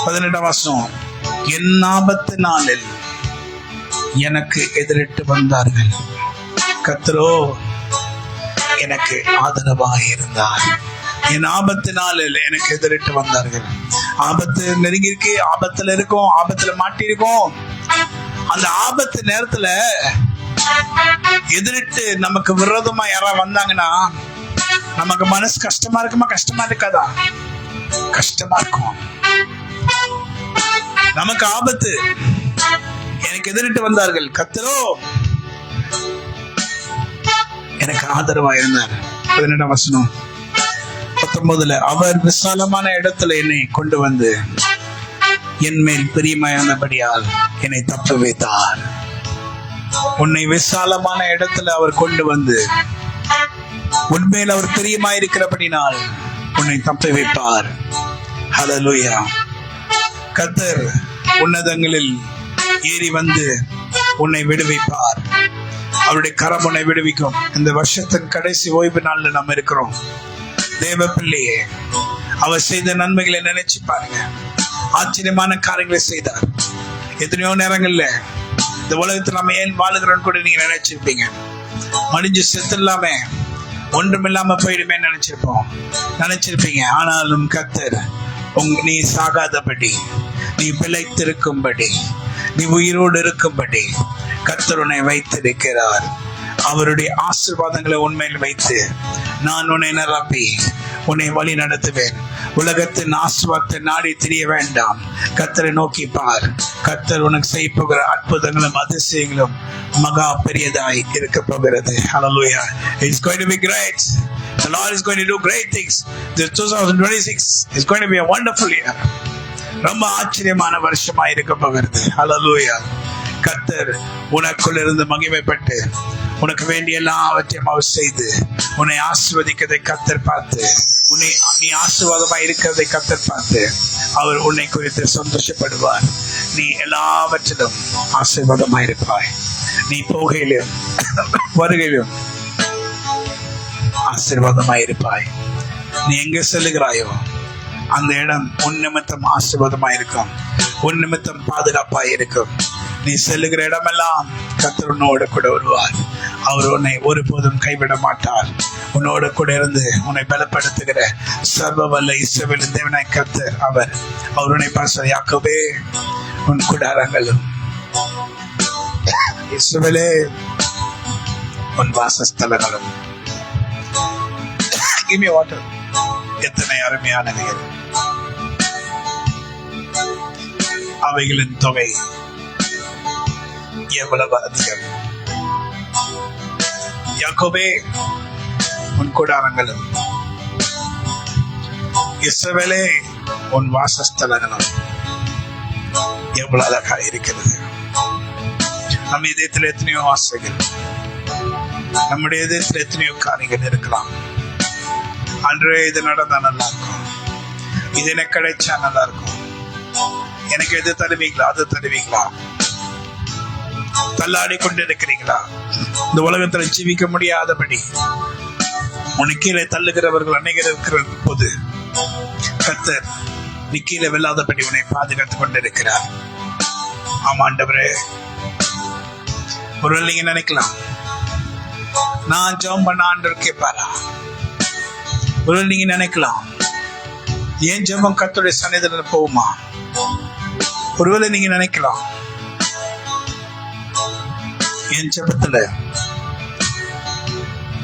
18ஆம் வசனம், என் ஆபத்து நாளில் எனக்கு எதிரிட்டு வந்தார்கள், கர்த்தரோ எனக்கு ஆதரவாக இருந்தார். என் ஆபத்து நாளில் எனக்கு எதிரிட்டு வந்தார்கள். ஆபத்து நெருங்கி இருக்கு, ஆபத்துல இருக்கோம், ஆபத்துல மாட்டி இருக்கோம். அந்த ஆபத்து நேரத்துல எதிரிட்டு நமக்கு விரோதமா யாராவது வந்தாங்கன்னா நமக்கு மனசு கஷ்டமா இருக்குமா? கஷ்டமா இருக்காதா? கஷ்டமா இருக்கும். நமக்கு ஆபத்து, எனக்கு எதிரிட்டு வந்தார்கள், கர்த்தரோ எனக்கு ஆதரவா இருந்தார். 18ஆம் வசனம், 19, அவர் விசாலமான இடத்துல என்னை கொண்டு வந்து என் மேல் பிரியமானபடியால் என்னை தப்ப வைத்தார். உன்னை விசாலமான இடத்துல அவர் கொண்டு வந்து உன்மேல் அவர் பிரியமாயிருக்கிறபடினால் உன்னை தப்ப வைப்பார். ஹல்லேலூயா. கர்த்தர் உன்னதங்களில் ஏறி வந்து உன்னை விடுவிப்பார். அவருடைய கரம் உன்னை விடுவிக்கும். இந்த வருஷத்தின் கடைசி ஓய்வு நாள்ல நம்ம இருக்கிறோம். தேவ பிள்ளையே, அவர் செய்த நன்மைகளை நினைச்சு பாருங்க. ஆச்சரியமான காரியங்களை செய்தார். எத்தனையோ நேரங்கள்ல இந்த உலகத்துல நம்ம ஏன் வாழுகிறோன்னு கூட நீங்க நினைச்சிருப்பீங்க. மடிஞ்சு செத்து இல்லாம ஒன்றுமில்லாம போயிடுமே நினைச்சிருப்பீங்க. ஆனாலும் கர்த்தர் நீ சாகாதபடி, நீ பிழைத்திருக்கும்படி, நீ உயிரோடு இருக்கும்படி கர்த்தர் உன்னை வைத்திருக்கிறார். அவருடைய ஆசீர்வாதங்களை உண்மையில் வைத்து நான் உன்னை நிரப்பி உன்னை வழி நடத்துவேன். உலகத்தின் ஆசீர்வாதத்தை நாடி திரிய வேண்டாம். கர்த்தரை நோக்கி பார். கர்த்தர் உனக்கு செய்ய போகிற அற்புதங்களும் அதிசயங்களும் மகா பெரியதாய் இருக்க போகிறது. Hallelujah. It's going to be great. The Lord is going to do great things. This 2026 is going to be a wonderful year. ரொம்ப ஆச்சரியமான வருஷமா இருக்க போகிறது. Hallelujah. கர்த்தர் உனக்குள் இருந்து மகிமைப்பட்டு உனக்கு வேண்டிய எல்லாவற்றையும் அவர் செய்து உன்னை ஆசீர்வதிக்கிறதை கர்த்தர் பார்த்து, நீ ஆசீர்வாதமாய் இருக்கிறதை கர்த்தர் பார்த்து அவர் உன்னை குறித்து சந்தோஷப்படுவார். நீ எல்லாவற்றிலும் ஆசீர்வாதமாய் இருப்பாய். நீ போகையிலும் வருகையிலும் ஆசீர்வாதமாய் இருப்பாய். நீ எங்க செல்லுகிறாயோ அந்த இடம் உன் நிமித்தம் ஆசீர்வாதமாய் இருக்கும், உன் நிமித்தம் பாதுகாப்பாய் இருக்கும். நீ செல்லுகிற இடமெல்லாம் கர்த்தர் உன்னோடு கூட வருவார். அவர் உன்னை ஒருபோதும் கைவிட மாட்டார். உன்னோடு கூட இருந்து உன்னை பலப்படுத்துகிற சர்வ வல்ல இஸ்ரவேலின் தேவனாய் கர்த்தர் அவர் உன்னை பார்த்து, யாக்கோபே உன் கூடாரங்களும் இஸ்ரவேலே உன் வாசஸ்தலங்களும். Give me water. எத்தனை அருமையான நிகழ்வு. அவைகளின் தொகை எவ்வளவு அதிகம். யாக்கோபே உன் கூடாரங்களும், இஸ்ரவேலே உன் வாசஸ்தலங்களும் எவ்வளவு அழகா இருக்கிறது. நம்ம இதயத்தில் எத்தனையோ ஆசைகள், நம்முடைய இதயத்தில் எத்தனையோ காரியங்கள் இருக்கலாம். அன்றே இது நடந்தா நல்லா இருக்கும், இது எனக்கு கிடைச்சா நல்லா இருக்கும், எனக்கு எது தருவீங்களா அது தருவீங்களா. தள்ளாடி கொண்டிருக்கிறீங்களா? இந்த உலகத்துல ஜீவிக்க முடியாதபடி உன்னை கீழே தள்ளுகிறவர்கள் அநேகர் இருக்கிற போது கர்த்தர் நீ கீழே வெல்லாதபடி உன்னை பாதுகாத்துக் கொண்டிருக்கிறார். ஆமாண்டவரே, ஒருவேளை நீங்க நினைக்கலாம், நான் ஜெபம் பண்ண ஆண்டவர் கேட்பாரா? ஒருவேளை நீங்க நினைக்கலாம், ஏன் ஜெபம் கர்த்தருடைய சன்னிதியில போகுமா? ஒருவேளை நீங்க நினைக்கலாம், என் ஜெபத்துல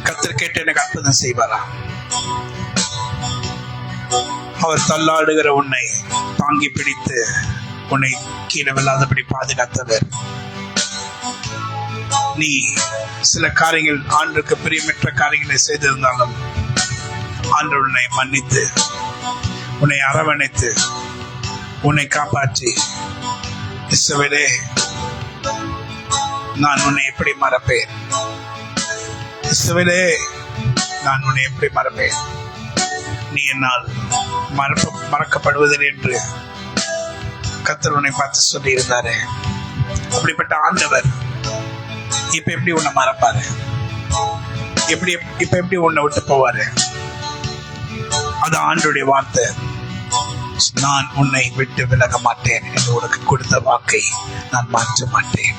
கர்த்தர் கேட்டு எனக்கு அற்புதம் செய்வாரா? அவர் தள்ளாடுகிற உன்னை தாங்கி பிடித்து உன்னை கீழே விழாதபடி பாதுகாத்தவர். நீ சில காரியங்கள் ஆண்டவருக்கு பிரியமற்ற காரியங்களை செய்திருந்தாலும் ஆண்டவர் உன்னை மன்னித்து உன்னை அரவணைத்து உன்னை காப்பாற்றி, இஸ்ரவேலே நான் உன்னை எப்படி மறப்பேன், இஸ்ரவேலே நான் உன்னை எப்படி மறப்பேன், நீ என்னால் மறக்கப்படுவதில்லை என்று கர்த்தர் உன்னை பார்த்து சொல்லி இருந்தாரு. அப்படிப்பட்ட ஆண்டவர் இப்ப எப்படி உன்னை மறப்பாரு? இப்ப எப்படி உன்னை விட்டு போவாரு? அது ஆண்டவருடைய வார்த்தை. நான் உன்னை விட்டு விலக மாட்டேன் என்று உனக்கு கொடுத்த வாக்கை நான் மாற்ற மாட்டேன்.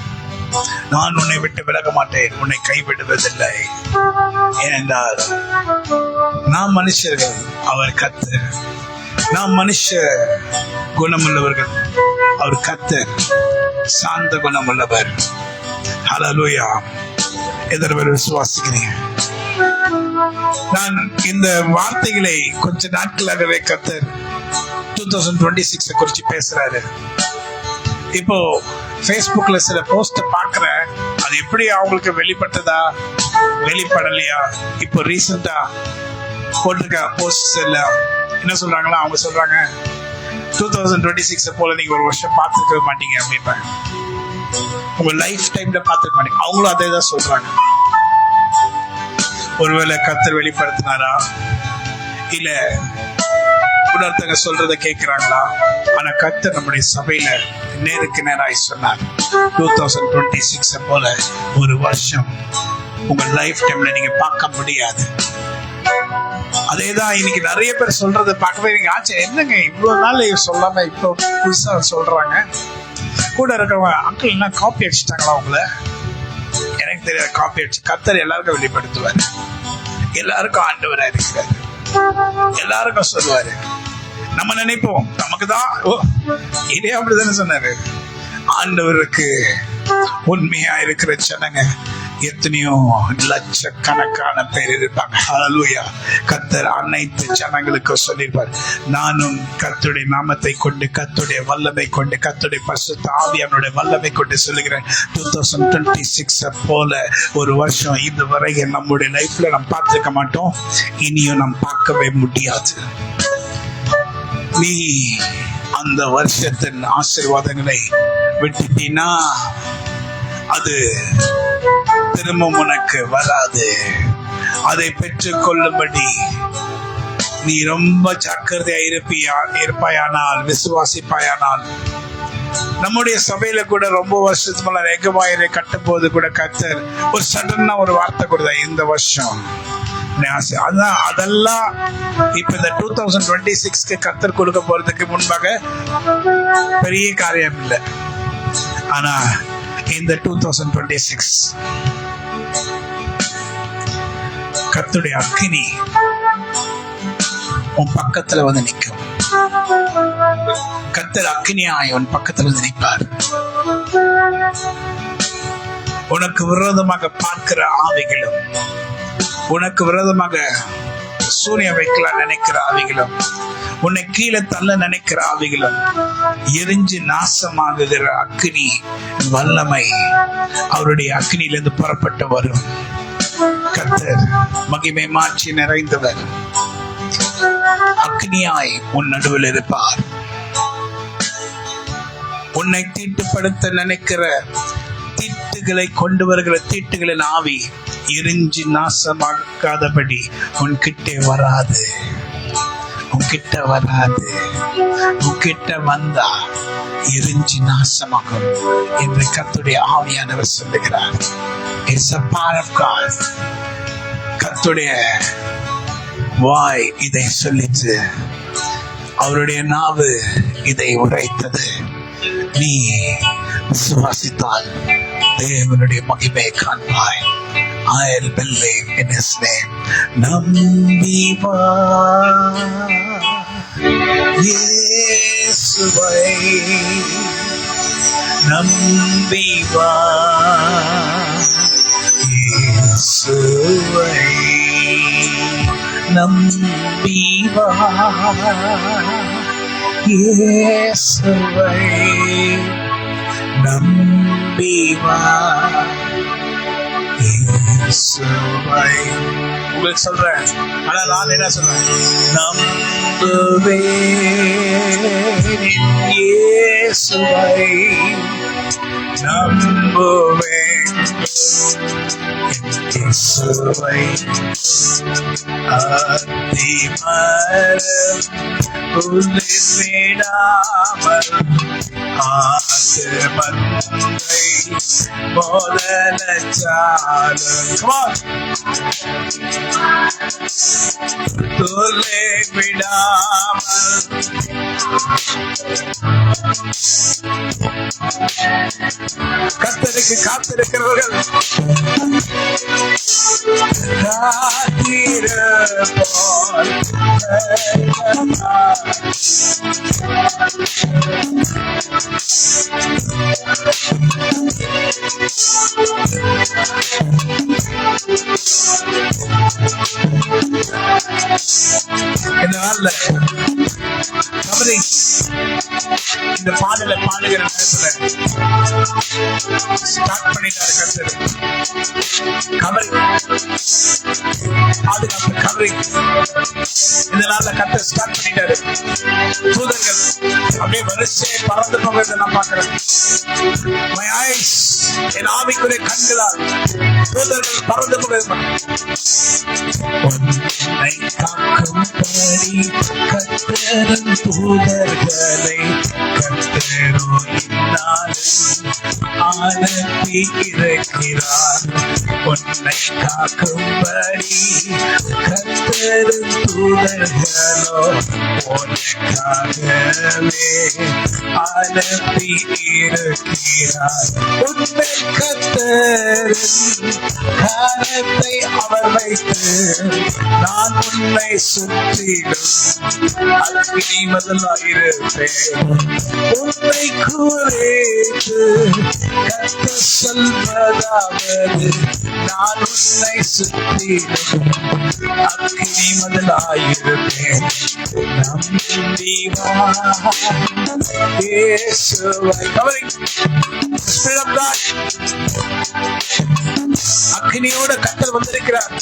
நான் உன்னை விட்டு விலக மாட்டேன், உன்னை கைவிடுவதில்லை. ஏனென்றால் நாம் மனுஷர்கள், அவர் கர்த்தர். நாம் மனுஷ குணமுள்ளவர்கள், அவர் கர்த்தர் சாந்த குணமுள்ளவர். ஹல்லேலூயா. எதிர்வரை விசுவாசிக்கிறேன். நான் இந்த வார்த்தைகளை கொஞ்ச நாட்களாகவே கர்த்தர் 2026 குறிச்சு பேசுறாரு. இப்போ Facebookல சில போஸ்ட் பாக்குறேன், அது எப்படி அவங்களுக்கு வெளிப்பட்டதா வெளிப்படலையா? இப்போ ரீசெண்டா போட்டிருக்க போஸ்ட் எல்லாம் என்ன சொல்றாங்களா? அவங்க சொல்றாங்க 2026 போல நீங்க ஒரு வருஷம் பார்த்துருக்க மாட்டீங்க அப்படின்பாங்க. உங்க லைஃப் டைம்ல பார்த்துருக்க மாட்டீங்க. அவங்களும் அதே தான் சொல்றாங்க. ஒருவேளை கர்த்தர் வெளிப்படுத்தினாரா, இல்ல இன்னொருத்தங்க சொல்றத கேட்கிறாங்களா? ஆனா கர்த்தர் நம்முடைய சபையில நேருக்கு நேராய் சொன்னார், 2026 போல ஒரு வருஷம் உங்க லைஃப் டைம்ல நீங்க பார்க்க முடியாது. அதேதான் இன்னைக்கு நிறைய பேர் சொல்றது பார்க்கவே நீங்க ஆச்சு, என்னங்க இவ்வளவு நாள் சொல்லாம இப்போ புதுசா சொல்றாங்க. கூட இருக்கிறவங்க, அங்கிள் என்ன காப்பி அடிச்சுட்டாங்களா உங்களை? எனக்கு தெரியாது, காப்பி அடிச்சு. கர்த்தர் எல்லாருக்கும் வெளிப்படுத்துவாரு, எல்லாருக்கும் ஆண்டவரா இருக்கிறாரு, எல்லாருக்கும் சொல்லுவாரு. நம்ம நினைப்போம் நமக்கு தான். இதே அப்படிதானே சொன்னாரு. ஆண்டவருக்கு உண்மையா இருக்கிற ஜனங்க எத்தனையோ லட்சக்கணக்கான பேர் இருப்பாங்க. ஹல்லேலூயா. கர்த்தர் அனைத்து ஜனங்களுக்கும் சொல்லியிருப்பார், நானும் கர்த்தருடைய நாமத்தை கொண்டு, கர்த்தருடைய வல்லமை கொண்டு, கர்த்தருடைய பரிசுத்த ஆவியானவருடைய வல்லமை கொண்டு சொல்லுகிறேன், 2026 போல ஒரு வருஷம் இதுவரை நம்முடைய லைஃப்ல நாம் பார்த்திருக்க மாட்டோம், இனியும் நாம் பார்க்கவே முடியாது. நீ அந்த வருஷத்தின் ஆசீர்வாதங்களை விட்டுட்டீனா அது திரும்ப உனக்கு வராது. அதை பெற்றுக் கொள்ளும்படி நீ ரொம்ப ஜாக்கிரதையா இருப்பாயானால், விசுவாசிப்பாயானால். நம்முடைய சபையில கூட ரொம்ப வருஷத்துக்கு மேல ரெகவாயரை கட்டும் போது கூட கர்த்தர் ஒரு சடனா ஒரு வார்த்தை கொடுத்தா, இந்த வருஷம் அதெல்லாம் இப்ப இந்த 2026 கர்த்தர் கொடுக்க போறதுக்கு முன்பாக பெரிய காரியம் இல்லை. ஆனா இந்த 2026 கர்த்தருடைய அக்கினி உன் பக்கத்துல வந்து நிற்கும். கர்த்தர் அக்கினியாய் உன் பக்கத்துல வந்து நிற்பார். உனக்கு விரோதமாக பார்க்கிற ஆவிகளும், உனக்கு விரோதமாக சூனியம் வைக்கலாம் நினைக்கிற ஆவிகளும், உன்னை கீழே தள்ள நினைக்கிற ஆவிகளும், எரிஞ்சு நாசமாகுகிற அக்கினி வல்லமை அவருடைய அக்கினியிலிருந்து புறப்பட்டு வரும். கர்த்தர் மகிமை மாற்றி நிறைந்தவர், அக்கினியாய் உன் நடுவில் இருப்பார். உன்னை தீட்டுப்படுத்த நினைக்கிற தீட்டுகளை கொண்டு வருகிற தீட்டுகளின் ஆவி எரிஞ்சு நாசமாக்காதபடி உன் கிட்டே வராது. உன்கிட்ட வராது. உன்கிட்ட வந்தா எரிஞ்சு நாசமாகும் என்று கர்த்தருடைய ஆவியானவர் சொல்லுகிறார். It's a part of God. கர்த்தருடைய வாய் இதை சொல்லிச்சு, அவருடைய நாவு இதை உரைத்தது. நீ விசுவாசித்தால் தேவனுடைய மகிமை காண்பாய். I'll believe in His name. நம்பி வா இயேசுவை, நம்பி வா இயேசுவை, நம்பி வா இயேசுவை, நம்பி வா இயேசுவை. உங்களுக்கு சொல்றேன், ஆனா நான் என்ன சொல்றேன்? நம்புவேன் இயேசுவை, நம்புவேன் இயேசுவை. அதிமரம் உயிர் விடாமல் ஆத்து மந்தை முதலச்சாலும் துளை விடாமல் கர்த்தருக்கு காத்திருக்கிறவர்கள் காத்திருப்போர் இந்த நாள்ல இந்த பாடல பாடுகிற நேரத்துல ஸ்டார்ட் பண்ணிட்டாரு கர்த்தர். கவரிங், பாதுகாப்பு கவரிங் இந்த நாள்ல கர்த்தர் ஸ்டார்ட் பண்ணிட்டாரு. தூதர்கள் அப்படியே வரிசையை பறந்து போகிறத நான் பார்க்கிறேன். My eyes, என் ஆவிக்குரிய கண்களால் தூதர்கள் பறந்து போகிறது. உன்னை காக்கும்படி கர்த்தரின் தூதர்களை கர்த்தரோ அனுப்பி இருக்கிறார். உன்னை காக்கும்படி கர்த்தரின் தூதர்களோ உனக்காகவே அனுப்பி இருக்கிறார். உன்னை கர்த்தரின் கரத்தை அவர் வைத்து நான் உன்னை சுற்றிலும் அக்கினி மதிலாயிருப்பேன். உன்னை குறித்து கர்த்தர் சொல்வதாவது, நான் உன்னை சுற்றிலும் அக்கினி மதிலாயிருப்பேன். நம்பி வா இயேசுவை. Spirit of God, அக்கினியோட கர்த்தர் வந்திருக்கிறார்.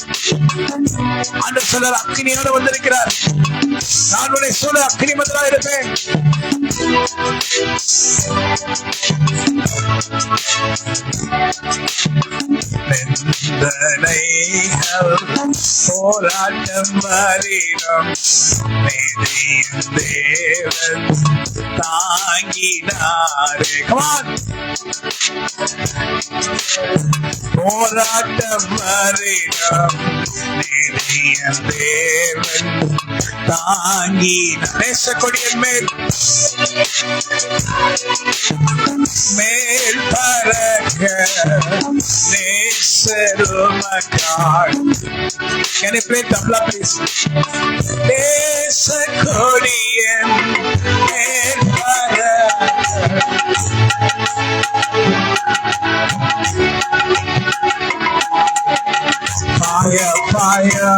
ஆண்டவர் சொல்றார், அக்கினியோட வந்திருக்கிறார். நான் உன்னை சொல்ல அக்கினி மதிலா இருப்பேன். போராட்டம் வரிடம் தேவன் தாங்கினாரே. போராட்டம் வரிடம் தேவன் தாங்கினார். நேசக்கொடியின் மேல் மேல் பறக்க நேசருமக்காள். Can you play tabla please? நேசக்கொடியின் மேல் பறக்க fire, fire,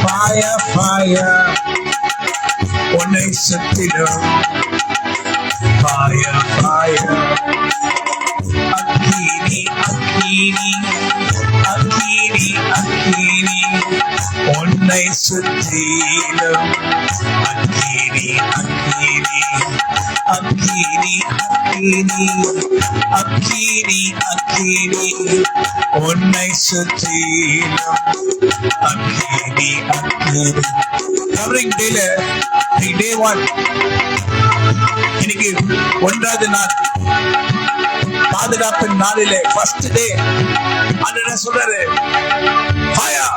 fire, fire, உன்னை சுற்றிலும் fire, fire, அக்கினி, அக்கினி, அக்கினி, அக்கினி, உன்னை சுற்றிலும் அக்கினி, அக்கினி, அக்கினி, அக்கினி, அக்கினி, அக்கினி, உன்னை சுற்றிலும் அக்கினி, அக்கினி. கவரிங் டேல டே 1 இன்னைக்கு 1வது நாள் பாதுகாப்பின் நாளிலே ஃபர்ஸ்ட் டே. ஆண்டவர் சொல்றாரு ஃபயர்,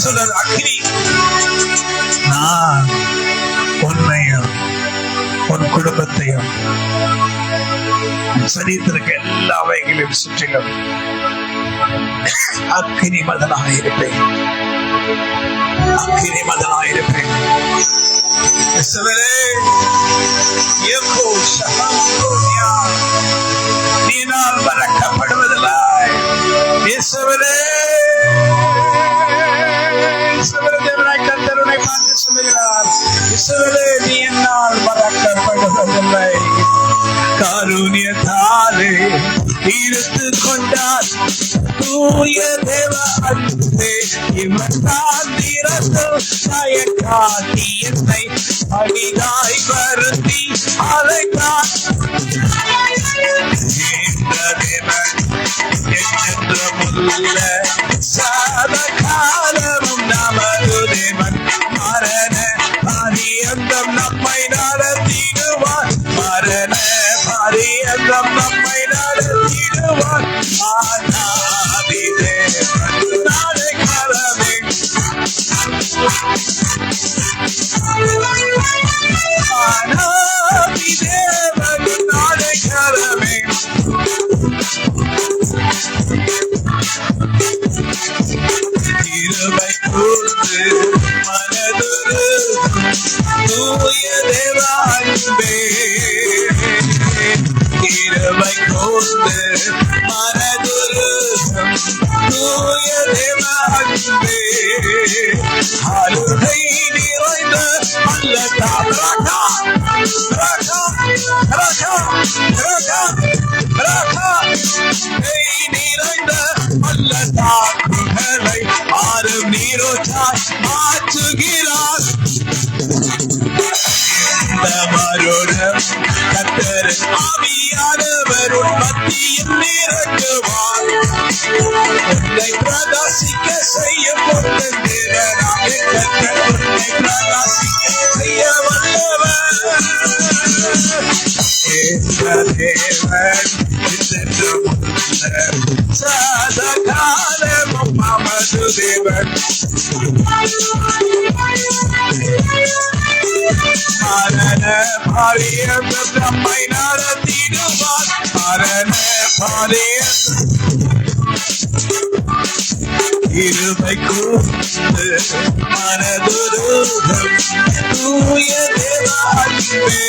சொல்றாரு அக்னி. நான் உன்னையும் உன் குடும்பத்தையும் சரீரத்திற்கு எல்லா வகைகளையும் சுற்றிலும் அக்னி மதனாயிருப்பேன், அக்னி மதனாயிருப்பேன். நீனால் மறக்கப்படுவதில்லை. தேவனாய் கர்த்தர் உன்னை பார்த்து சொல்லுகிறார், இஸ்ரவேலே நீ என்னால் மறக்கப்படுவதில்லை. காருண்யத்தாலே ஈர்த்து கொண்டார் தூய தேவ அன்பே. இவன் தான் காட்டி என்னை அடிதாய் வருத்தி அழைத்தார். என்றுமுள்ள சதகாலமும் நமது தேவன். மரண பரியந்தம் நம்மை நடத்திடுவார், மரண பரியந்தம் நம்மை நடத்திடுவார். ஆனாதி தேவன் நாளை கரமே, ஆனாதி தேவன் நாளை கரமே. இருவை கூர்ந்து மனதுரு தூய தேவ அன்பே. இருவை கூர்ந்து மனதுரு தூய தேவ அன்பே. அழுகை நிறைந்த அல்லதா ரகா ரகா ரகா ரகா ரகா நிறைந்த அல்லதா குகளை ஆறும் நீரோட்டாய் மாற்றுகிறார். இந்த மருடம் கர்த்தர் ஆவியானவர் உன் மத்தியில் இறங்குவார். உன்னை பிரகாசிக்க செய்ய பொருளாக கர்த்தர் உன்னை பிரகாசிக்க செய்ய வல்லவர். தேவன் சதகாலமும் நமது தேவன். மரண பரியந்தம் நம்மை நடத்திடுவார், மரண பரியந்தம். இருவை கூர்ந்து மனதுருகம் தூய தேவ அன்பே.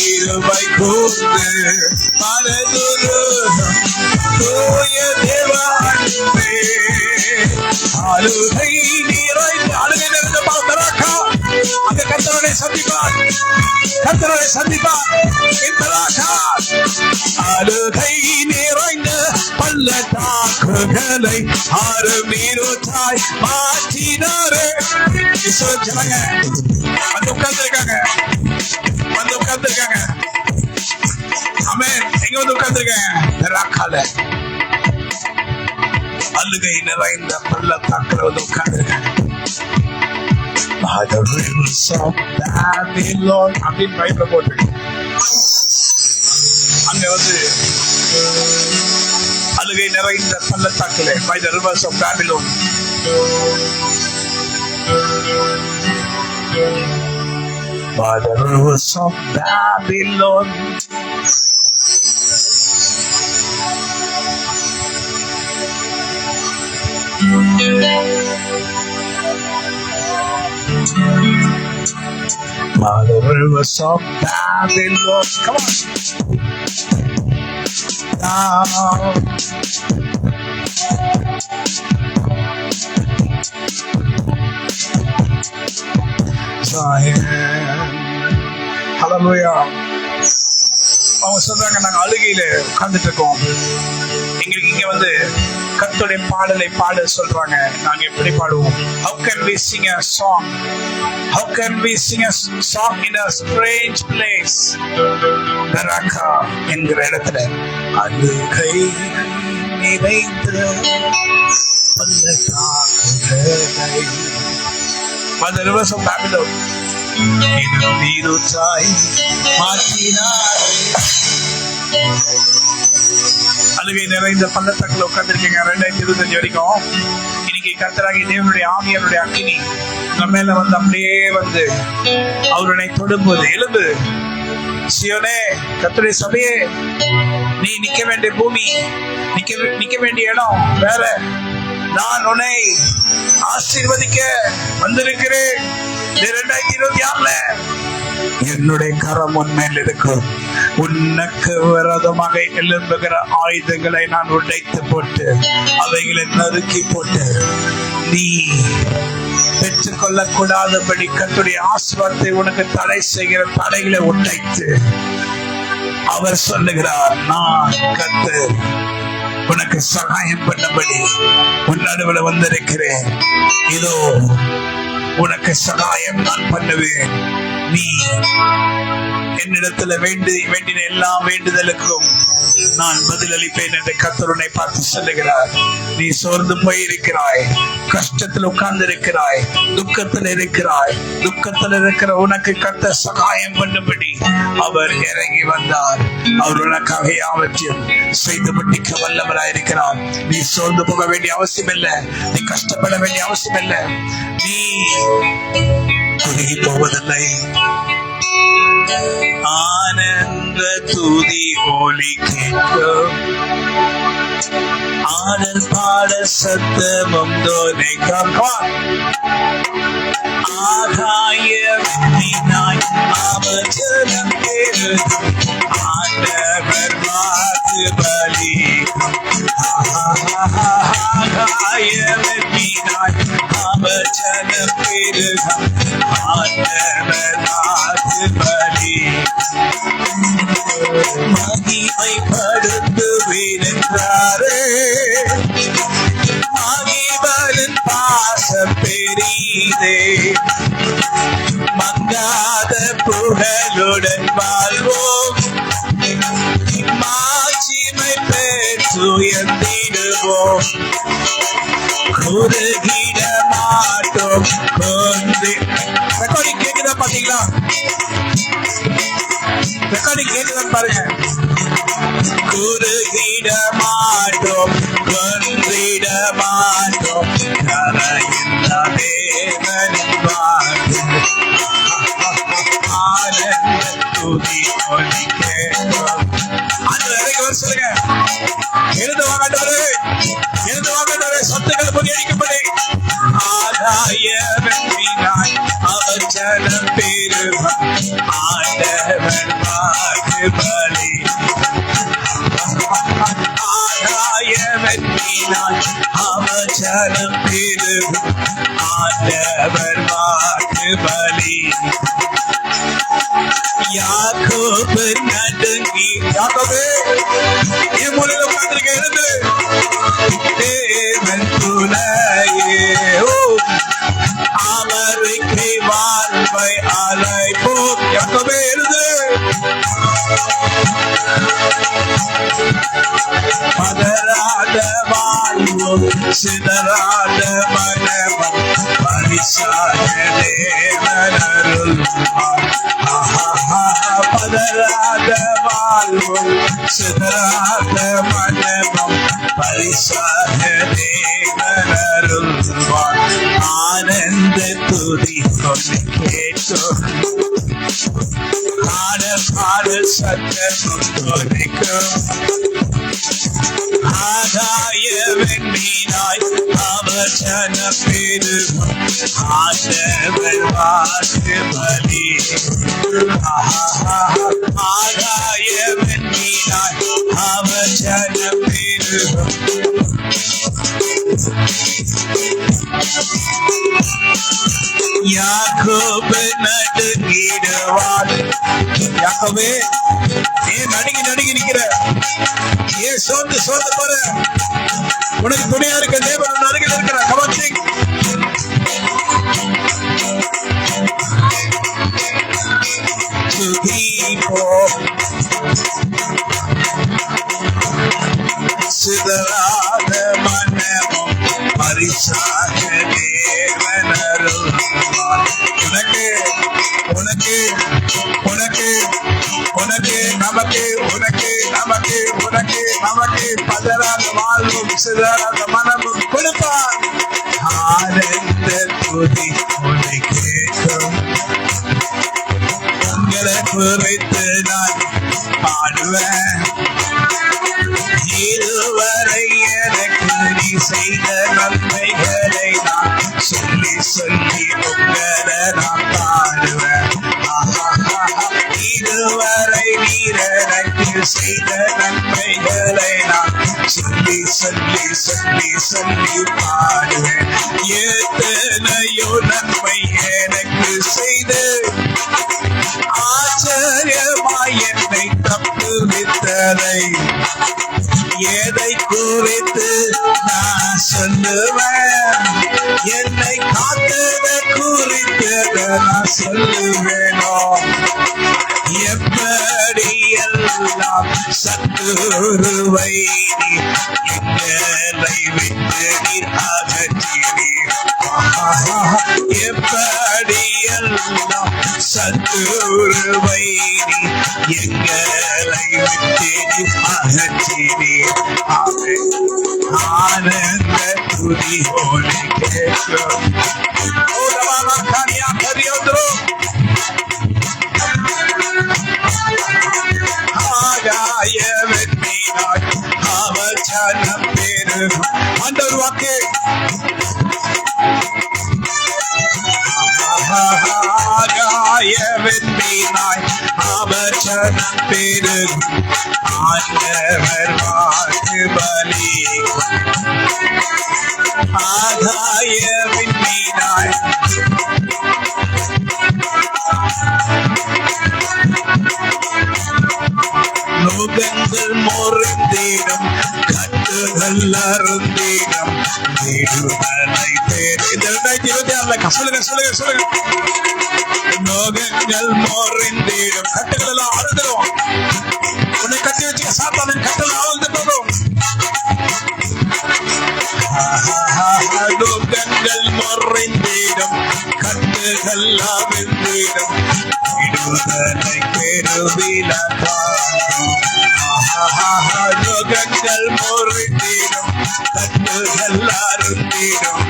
இருவை கூர்ந்து மனதுருகம் தூய தேவ அன்பே. அழுகை நிறைந்த அழுகை நிறைந்த பாத்தராக்கா அந்த கர்த்தரை சந்திப்பார், கர்த்தரை சந்திப்பார். அழுகை நிறைந்த பள்ளத்தாக்குகளை ஆறும் நீரோட்டாய் மாற்றினாரே. ஜனங்க வந்து உட்கார்ந்துருக்காங்க, வந்து உட்கார்ந்துருக்காங்க. ஆமென். எங்க வந்து உட்கார்ந்துருக்காங்க? ராக்கால அழுகை நிறைந்த பள்ளத்தாக்குல வந்து உட்கார்ந்துருக்காங்க. The rivers of Babylon அப்படின்னு பைபிள்ல போட்டு அங்க வந்து அழுகை நிறைந்த பள்ளத்தாக்குல by the rivers of Babylon. By the rivers of Babylon. By the rivers of Babylon. Come on. Down. Zion. Hallelujah. அவங்க சொல்றாங்க, நாங்க அழுகையில உட்கார்ந்துட்டு இருக்கோம், எங்களுக்கு இங்க வந்து கர்த்தருடைய பாடலை பாட சொல்றாங்க. நாங்க எப்படி பாடுவோம்? How can we sing a song? How can we sing a song in a strange place? Baraka என்கிற இடத்துல அழுகை நிறைந்த பள்ளத்தாக்குகளை Mother rivers of Babylon நீரூற்றாய் மாற்றினார். அழுகை நிறைந்த பள்ளத்தாக்குல உட்கார்ந்துருக்கீங்க 2025 வரைக்கும். இன்னைக்கு கர்த்தராகிய தேவனுடைய ஆவியானுடைய அக்கினி உங்க மேல வந்து அப்படியே வந்து அவருடைய தொடும்போது எழுந்து சியோனே, கர்த்தருடைய சபையே, நீ நிக்க வேண்டிய பூமி, நிக்க வேண்டிய இடம் வேற. நான் உன்னை ஆசீர்வதிக்க வந்திருக்கிறேன். 2026 என்னுடைய கரம் உன்மேல் இருக்கும். உனக்கு விரோதமாக எழும்புகிற ஆயுதங்களை நான் உடைத்து போட்டு அவைகளை நறுக்கி போட்டு நீ பெற்றுக்கொள்ள கூடாதபடி கர்த்தருடைய ஆசீர்வாதத்தை உனக்கு தடை செய்கிற தடைகளை உடைத்து அவர் சொல்லுகிறார், நான் கர்த்தர் உனக்கு சகாயம் பண்ணபடி உன் நடுவில் வந்திருக்கிறேன். இதோ உனக்கு சகாயம் நான் பண்ணுவேன். நீ என்னிடத்துல வேண்டின எல்லா வேண்டுதலுக்கும் நான் பதில் அளிப்பேன் என்று கர்த்தர் உன்னை பார்த்து சொல்லுகிறார். நீ சோர்ந்து போயிருக்கிறாய், கஷ்டத்தில் உட்கார்ந்து இருக்கிறாய், துக்கத்தில் இருக்கிற உனக்கு கர்த்தர் சகாயம் பண்ணும்படி அவர் இறங்கி வந்தார். அவர் உனக்காக யாவற்றையும் செய்து முடிக்க வல்லவராயிருக்கிறார். நீ சோர்ந்து போக வேண்டிய அவசியம் இல்லை, நீ கஷ்டப்பட வேண்டிய அவசியம் இல்லை, நீ குறுகி போவதில்லை. ஆனந்த துதி ஒலி கேட்கும், ஆடல் பாட சத்தமும் தோனிக்கும். ஆகாய வெண்ணினாய் அவசரம் பெருகும், ஆண்டவர் வாக்கு பலி. ஆகாய வெண்ணினாய் அவசரம் பெருகும், ஆண்டவர் வாக்கு பலி. மகிமைப்படுத்துவேன் என்றாரே, மகிமையின் பாசம் பெரிதே. மங்காத புகழுடன் வாழ்வோம், மாட்சிமை பெற்று உயர்ந்திடுவோம். குறுகிட மாட்டோம் கொண்டு. ரெக்கார்டிங் கேட்குதா? பாத்தீங்களா? ரெக்கார்டிங் கேட்குதா பாருங்க. குறுகிட மாட்டோம் கொன்றிட மாட்டோம், கரையில்லா தேவனின் வாக்கு. ஆனந்த துதி ஒலி கேட்கும். அந்த இறங்கி வர சொல்லுங்க. எழுந்து வாங்கண்டவரே, எழுந்து வாங்கண்டவரே, சத்துக்கள் முறியடிக்கப்படி. ஆதாய வெற்றினாய் அவசரம் பெருகும், ஆண்டவர் வாக்கு பலி. ஆதாய வெற்றினாய் அவசரம் பெருகும், ஆண்டவர் வாக்கு பலி. யாக்கோபு நடுங்கி, யாக்கோபே என் மூலையில உட்கார்ந்திருக்க, எழுந்து. தேவன் துணையே, அவருக்கு வாழ்வை அழைப்போம். யாக்கோபே எழுந்து. பதராத வாழ்வோம், சிதறாத மனமும் பரிசாக தேவனருள். பதராத வாழ்வோம், சிதறாத மனமும் பரிசாக தேவனருள். ஆனந்த துதி ஒலி கேட்கும், ஆடல் சத்தம் தோனிக்கும். ஆதாய வெண்மீனாய் அவசரம் பெருகும், ஆண்டவர் வாக்கு பலி. ஆதாய வெண்மீனாய் அவசரம் பெருகும். யாக்கோபு நடுங்கிடுவார். யாக்கோபே, ஏன் நடுங்கி நிக்கிற? ஏன் சோர்ந்து போற? உனக்கு துணையா இருக்க தேவன் அருகில் இருக்கிற. கவனிச்சிங் சிதறாத மனமும் உனக்கு உனக்கு நமக்கு உனக்கு நமக்கு பதறாத வாழ்வும் சிதறாத மனமும் கொடுப்பார். ஆனந்த துதி உன்னை கேட்கும். உங்களை குறித்து நான் பாடுவேன். இதுவரை எனக்கு நீ செய்த நன்மைகளை நான் சொல்லி சொல்லி உங்களை நான் பாடுவேன். இதுவரை நீர் எனக்கு செய்த நன்மைகளை நான் சொல்லி சொல்லி சொல்லி சொல்லி பாடுவேன். எத்தனையோ நன்மை எனக்கு செய்து ஆச்சரியமாய் என்னை தப்புவித்ததை எதை குறித்து நான் சொல்லுவேன். என்னை காத்தத குறித்து நான் சொல்லுவேனோ. எப்படியெல்லாம் சத்துருவை எங்களை விட்டு நீர் அகற்றினீர். எப்படியெல்லாம் சத்துருவை எங்களை விட்டு நீர் அகற்றினீர். ஆனந்த துதி உன்னை கேட்கும். ஆகாய வெற்றினாய் அவசரம் பெருகும். ஆண்டவர் வாக்கு. ஆகாய வெற்றினாய் அவசரம் பெருகும். ஆண்டவர் வாக்கு பலி. ஆகாய வெற்றினாய் நோகங்கள் முறிந்திடும் கட்டுகள் அருந்திடும் விடுதலை பேர். இந்த 2026 சொல்லுங்க சொல்லுங்க சொல்லுங்க. நோகங்கள் முறிந்திடும் கட்டுகள் எல்லாம் அறுந்துடும். உன்னை கட்டி வச்சுக்க சாத்தானின் கட்டளை அழுந்து போகும். நோகங்கள் முறிந்திடும் கட்டுகள் அவிழ்ந்திடும் விடுதலை பெருவிலகாகும். நோகங்கள் முறிந்திடும் கட்டுகள் அருந்திடும்.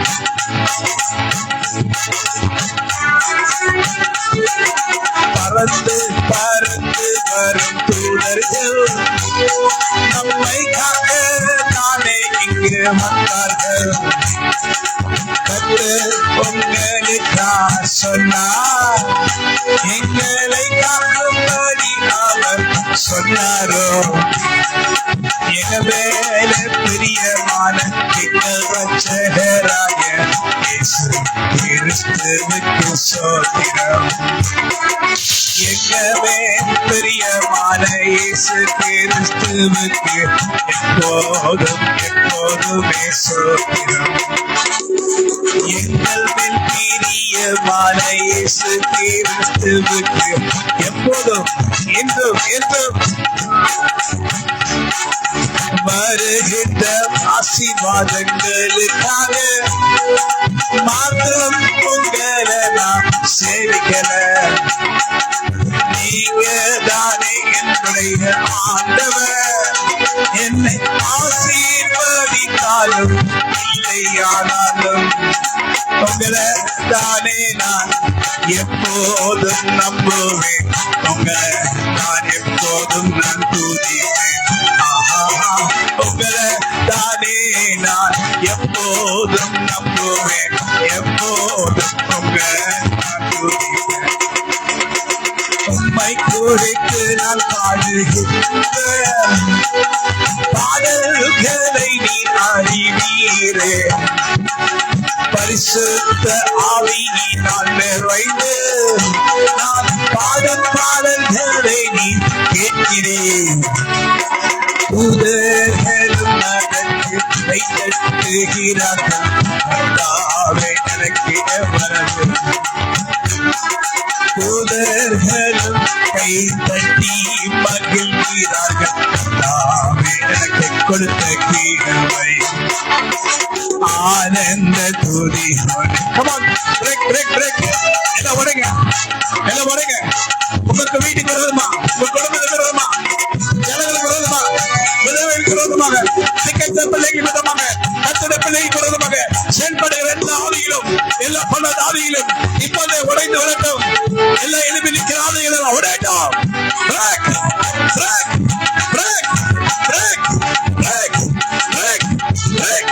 பறந்து பறந்து வரும் தூதர்கள் நம்மை காக்க தானே இங்கு வந்தார்கள். கர்த்தர் உங்களுக்காக சொன்னார். எங்களை காக்கும்படி அவர் சொன்னாரோ. எகவேல பிரியமான எங்கள் ரட்சகராய இயேசு கிறிஸ்துவுக்கு ஸ்தோத்திரம். எங்கவே பிரியமான இயேசு கிறிஸ்துவுக்கு எப்போதும் எப்போதுமே ஸ்தோத்திரம். எங்கள் மேல் பிரியமான இயேசு கிறிஸ்துவுக்கு எப்போதும் என்றும் என்றும் வருகின்ற ஆசீர்வாதங்களுக்காக மாத்திரம் உங்களை நான் சேவிக்கல. நீங்க தானே என்னுடைய ஆண்டவர். என்னை ஆசீர்வதித்தாலும் இல்லையானாலும் உங்களை தானே நான் எப்போதும் நம்புவேன். உங்களை நான் எப்போதும் நான் துதிப்பேன். உங்களை தானே நான் எப்போதும் நம்புவேன். எப்போதும் உங்களை நான் துதிப்பேன். உம்மை குறித்து நான் பாடுகின்ற பாடல்களை நீ அறிவீரே. பரிசுத்த ஆவியினால் நிறைந்து நான் பாடும் பாடல்களை நீ கேட்கிறேன். தூதர்களும் நடக்கு கைதட்டுகிறார்கள். கர்த்தாவே எனக்கு வரவு. தூதர்களும் கைதட்டி மகிழ்கிறார்கள். கர்த்தாவே எனக்கு கொடுத்த கிருபை. ஆனந்த துதி. Come on, break break break. எல்லாம் உடைங்க, எல்லாம் உடைங்க. உங்களுக்கு வீட்டுக்கு வருமா, உங்க குடும்பத்துக்கு வருமா, விரோதமாக, திக்கற்ற பிள்ளைகள் விரோதமாக, கர்த்தருடைய பிள்ளைகள் விரோதமாக செயல்படுகிற எல்லா ஆவிகளும், எல்லா பல ஆவிகளும் இப்போதே உடைந்து வரட்டும். எல்லா எலும்பி நிற்கிற ஆவிகளும் உடையட்டும். Break break break break break break break.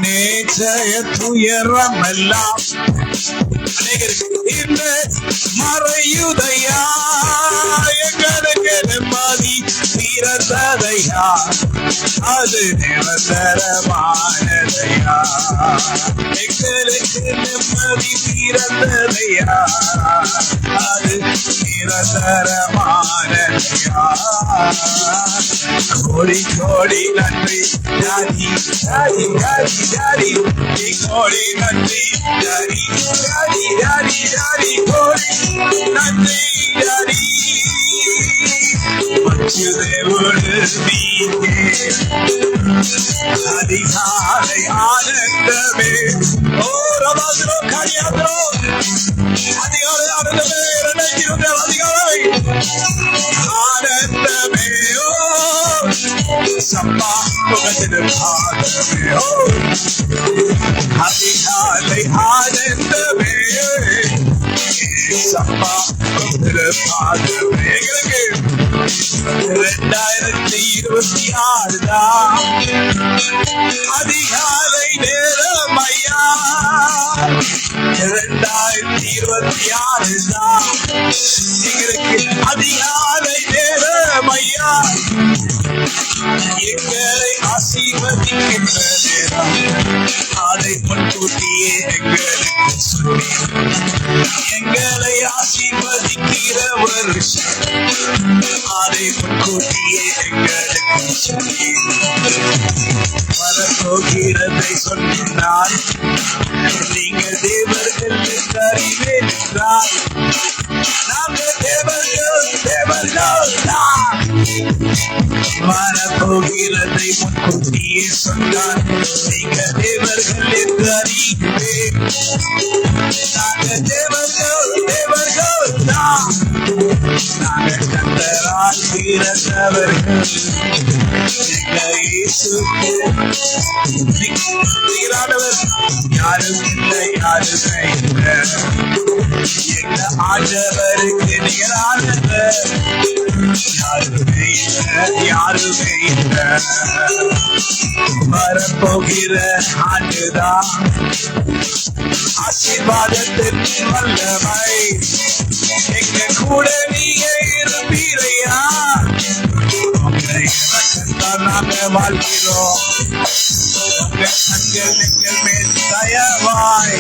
நேச்சய துயரமெல்லாம் இந்த மறையுதையா, எங்களுக்கு நிம்மதி பிறந்ததையா, அது நிரந்தரமானதையா, எங்களுக்கு நிம்மதி பிறந்ததையா, அது நிரந்தரமானதையா. கோடி கோடி நன்றி டாடி டாடி டாடி டாடி, கோடி நன்றி டாடி டாடி டாடி டாடி, கோடி நன்றி டாடி. மச்சுதேவோடு நீங்கே அதிகாலை ஆனந்தமே. ஓ ரபாத்ரோ காரியாத்ரோ அதிகாலை ஆனந்தமே. 2020 அதிகாலை ஆனந்தமே. ஓ சம்பா முகத்தின் ஆனந்தமே. ஓ அதிகாலை ஆனந்தமே. சம்பா முகத்தின் ஆனந்தமே. 2026 தான் அதிகாலை நேரம் ஐயா. 2026 தான் எங்களுக்கு அதிகாலை நேரம் ஐயா. எங்களை ஆசீர்வதிக்கின்ற நேரம், அதை முன்கூட்டியே எங்களுக்கு சொல்லி எங்களை ஆசீர்வதிக்கிற வருஷம், அதை முன்கூட்டியே எங்களுக்கு சொல்லி வரப்போகிறதை சொன்னால் நீங்கள் தேவர்கள் என்று அறிவேன் என்றால், நாங்கள் தேவர்கள் தேவர்கள் தான். வரப்போகிறதை முன்கூட்டியே சொன்னால் நீங்கள் தேவர்கள் என்று அறிவேன். நாங்கள் தேவர்கள் தேவர்கள் தான். நாங்கள் கர்த்தரால் பிறந்தவர்கள். எங்கள் இயேசுவுக்கு நிகரானவர் யாரும் இல்லை, யாருமே இல்லை. எங்கள் ஆண்டவருக்கு நிகரானவர் யாருமே இல்லை, யாருமே இல்லை. வரப்போகிற ஆண்டுதான் ஆசீர்வாதத்தின் வல்லமை. எங்க கூட நீங்க இருப்பீரையா. நாங்க வாழ்கிறோம். உங்க கண்கள் எங்கள் மேல் தயவாய்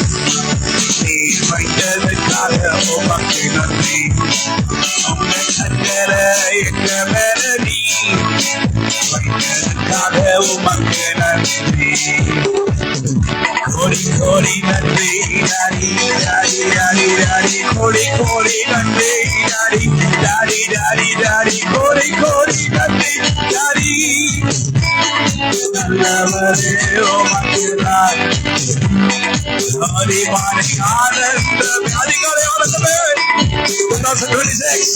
நீர் வைத்ததுக்காக உமக்கு நன்றி. உங்க கண்களை எங்க மேல நீ வைத்ததுக்காக உமக்கு நன்றி. கோடி கோடி நன்றி டாடி டாடி டாடி டாடி, கோடி கோடி நன்றி டாடி டாடி டாடி டாடி, கோடி கோடி நன்றி டாடி. நல்லவரே உமக்குதான் அதிகாலை ஆனந்தமே. அதிகாலை ஆனந்தமே. 2026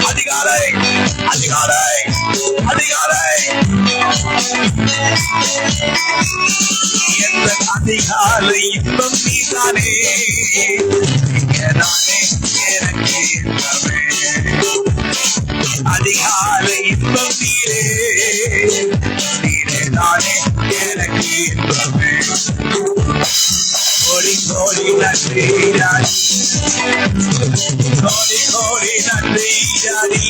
அதிகாலை அதிகாலை அதிகாலை. எந்த அதிகாலை இன்பம் நீதானே, நானே எனக்கு இன்பமே. அதிகாலை இன்பம் நீரே, நீரே நானே எனக்கு இன்பமே. கோடி கோடி நன்றி டாடி, கோடி கோடி நன்றி டாடி,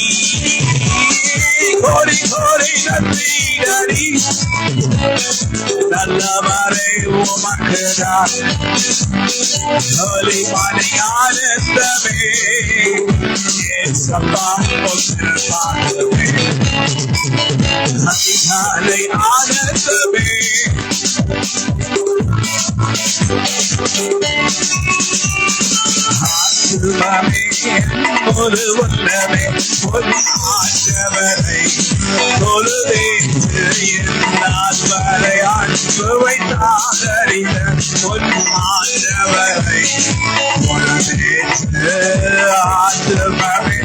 கோடி கோடி நன்றி டாடி. நல்லவரே உமக்குதான் ஒளிமணி ஆனந்தமே. ஏசப்பா ஒன்று பார்த்தமே. அதிகாலை ஆனந்தமே. ஆத்துமமே ஒரு உள்ளமே ஒரு ஆண்டவரை தொழுதேற்று என்னால் வரை அன்புவை தாதறிந்த ஒரு ஆண்டவரை தொழுதேற்று ஆத்துமமே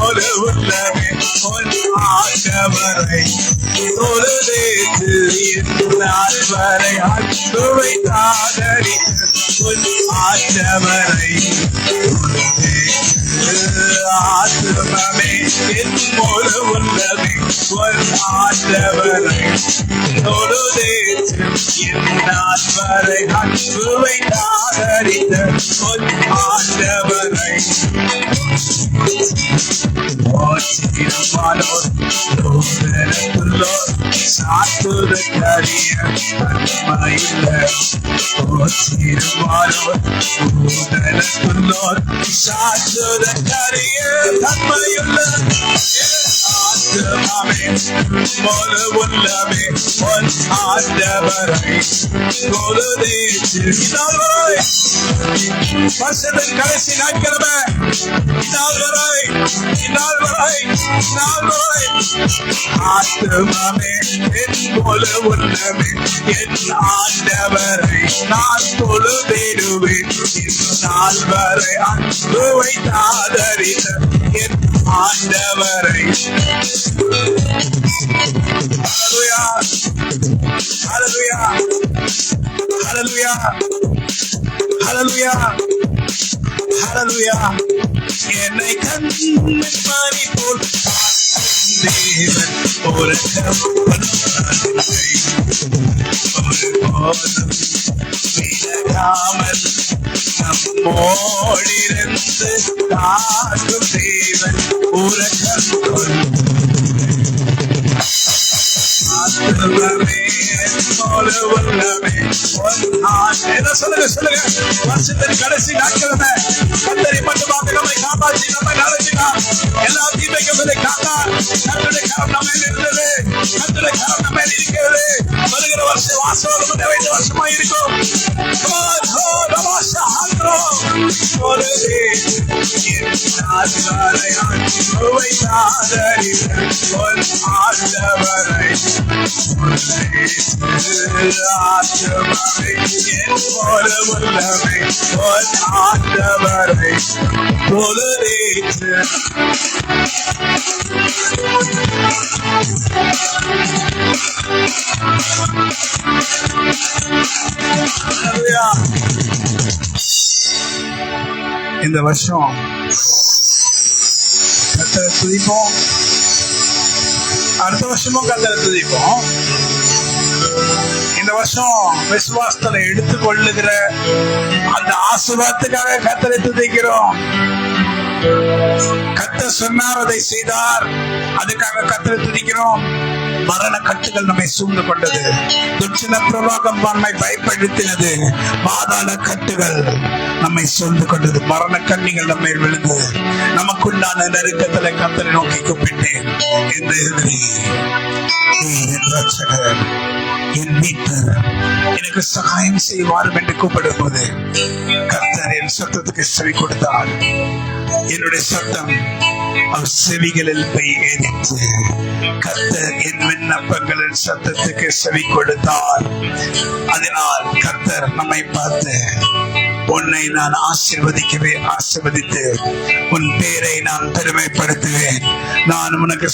ஒரு உள்ளமே ஒரு ஆண்டவரை தொழுதேற்று என்னால் வரை அன்புவை தாதறிந்த ஒரு ஆண்டவரை ஆத்துமமே என் ஒரு உள்ளமே ஒரு ஆண்டவரை தொழுதேற்று என்னால் வரை அன்புவை தாதறிந்த ஒரு ஆண்டவரை சாத்துதற்கரிய தன்மையுள்ள ஆத்துமமே ஒரு உள்ளமே ஒரு ஆண்டவரை தொழுதேற்று வருஷத்தின் கடைசி நாட்கிழமை ஆத்துமமே என் போல உள்ளமே என் ஆண்டவரை நான் தொழுதேடுவேன் நாள் வரை அன்புவை தாதறிந்த என் ஆண்டவரை ஹல்லேலூயா ஹல்லேலூயா ஹல்லேலூயா ஹல்லேலூயா என்னை கண்மணி போல் தேவன் ஒரு விலகாமல் நம்மோடிருந்து காக்கும் தேவன் உறக்கம் சொல்லுங்க வருஷத்தின் கடைசி நாட்கிழமை கத்தரை மட்டுமாக நம்மை காப்பாற்றி நம்மை நடத்தினார். எல்லா தீமைக்கும் காத்தார். கர்த்தருடைய கரம் நம்ம இருந்தது. கர்த்தருடைய கரம் நம்ம இருக்கிறது. வருகிற வருஷம் வாசம் நிறைந்த வருஷமா இருக்கும். ஆண்டவரை தொழுதேற்று இந்த வருஷம் கர்த்தரை துதிப்போம். அடுத்த வருஷமும் கர்த்தரை துதிப்போம். இந்த வருஷம் விசுவாசத்துல எடுத்துக்கொள்ளுகிற அந்த ஆசீர்வாதத்துக்காக கர்த்தரை துதிக்கிறோம். கர்த்தர் சொன்னார், அதை செய்தார், அதுக்காக கர்த்தரை துதிக்கிறோம். மரண கட்டுகள் நம்மை சூழ்ந்து கொண்டது. துர்ச்சின பிரவாகம் நம்மை பயப்படுத்தினது. பாதாள கட்டுகள் நம்மை சூழ்ந்து கொண்டது. மரண கண்ணிகள் நம்மை விழுந்து நமக்குண்டான நெருக்கத்துல கர்த்தரை நோக்கி கூப்பிட்டேன். என் ரட்சகர், என் மீட்பர் எனக்கு சகாயம் செய்வார் என்று கூப்பிடும் போது கர்த்தர் என் சத்தத்துக்கு செவி கொடுத்தார். என்னுடைய சத்தம் அவர் செவிகளில் போய் ஏறிற்று. கர்த்தர் என் விண்ணப்பங்களின் சத்தத்துக்கு செவி கொடுத்தார். அதனால் கர்த்தர் நம்மை பார்த்து, உன்னை நான் ஆசீர்வதித்து உன் பேரை நான் பெருமைப்படுத்துவேன். நான் உனக்கு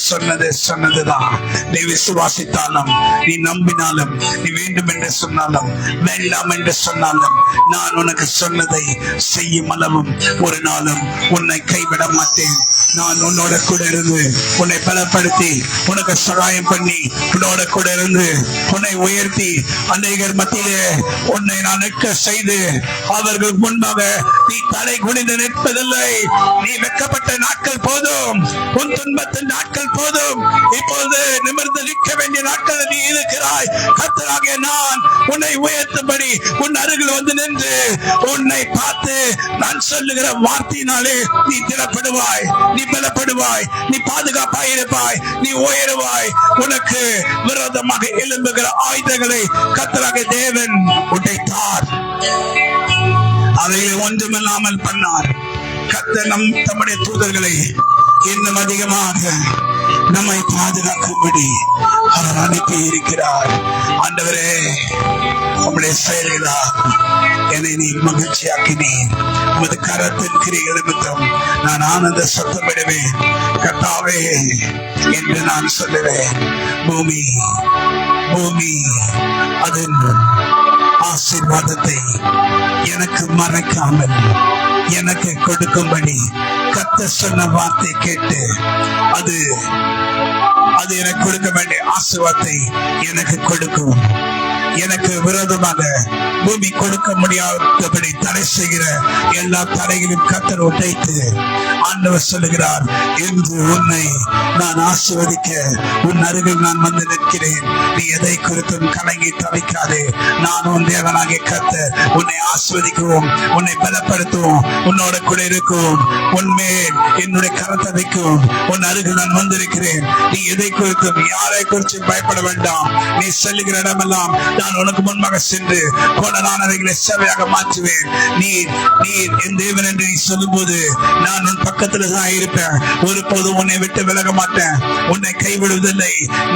சொன்னதுதான். நீ விசுவாசித்தாலும், நீ நம்பினாலும், நீ வேண்டும் என்று சொன்னாலும், வேண்டாம் என்று சொன்னாலும், நான் உனக்கு சொன்னதை செய்யும் அளவும் ஒரு நாளும் உன்னை கைவிட மாட்டேன். நான் உன்னோட கூட இருந்து உன்னை பலப்படுத்தி உனக்கு சகாயம் பண்ணி உன்னோட கூட இருந்து உன்னை உயர்த்தி அநேகர் மத்தியிலே உன்னை நான் நிற்க செய்து அவர்கள் முன்பாக நீ தலை குனிந்து நிற்பதில்லை. நீ வெட்கப்பட்ட நாட்கள் போதும், உன் துன்பத்தின் நாட்கள் போதும். இப்பொழுது நிமிர்ந்து நிற்க வேண்டிய நாட்கள் நீ இருக்கிறாய். கர்த்தராகிய நான் உன்னை உயர்த்தும்படி உன் அருகில் வந்து நின்று உன்னை பார்த்து நான் சொல்லுகிற வார்த்தையினாலே நீ திறப்படுவாய், நீ பலப்படுவாய், நீ பாதுகாப்பாய் இருப்பாய், நீ உயருவாய். உனக்கு விரோதமாக எழும்புகிற ஆயுதங்களை கர்த்தராகிய தேவன் உடைத்தார். அவைகளை ஒன்றுமில்லாமல் பண்ணார். கர்த்தர் தம்முடைய தூதர்களை இன்னும் அதிகமாக நம்மை பாதுகாக்கும்படி அவர் அனுப்பி இருக்கிறார். ஆண்டவரே, உம்முடைய செயல்களா என்னை நீ மகிழ்ச்சியாக்கினீர். உமது கரத்தின் கிரிகள் நிமித்தம் நான் ஆனந்த சத்தமிடுவேன். கர்த்தாவே என்று நான் சொல்லுவேன். பூமி அதன் ஆசீர்வாதத்தை எனக்கு மறைக்காமல் எனக்கு கொடுக்கும்படி கர்த்தர் சொன்ன வார்த்தை கேட்டு அது எனக்கு கொடுக்க வேண்டிய ஆசீர்வாதத்தை எனக்கு கொடுக்கும். எனக்கு விரோதமாக பூமி கொடுக்க முடியாதபடி தடை செய்கிற எல்லா தடைகளையும் கர்த்தர் உடைத்து ஆண்டவர் சொல்லுகிறார், இன்று உன்னை நான் ஆசீர்வதிக்க உன் அருகில் நான் வந்து நிற்கிறேன். நீ எதை குறித்தும் கலங்கி தவிக்காதே. நான் உன் தேவனாகிய கர்த்தர் உன்னை ஆசீர்வதிக்கவும் உன்னை பலப்படுத்தவும் உன்னோட கூட இருக்கும். உன்மேல் என்னுடைய கரத்தை வைக்கும். உன் அருகில் நான் வந்திருக்கிறேன். நீ எதை குறித்தும் யாரை குறித்தும் பயப்பட வேண்டாம். நீ செல்லுகிற இடமெல்லாம் நான் உனக்கு முன்பாக சென்று கோணலானவைகளை சேவையாக மாற்றுவேன். நீர் என் தேவன் என்று நீ சொல்லும் போது நான் உன் பக்கத்துல தான் இருப்பேன். ஒருபோதும் உன்னை விட்டு விலக மாட்டேன். உன்னை கைவிடுவதில்லை.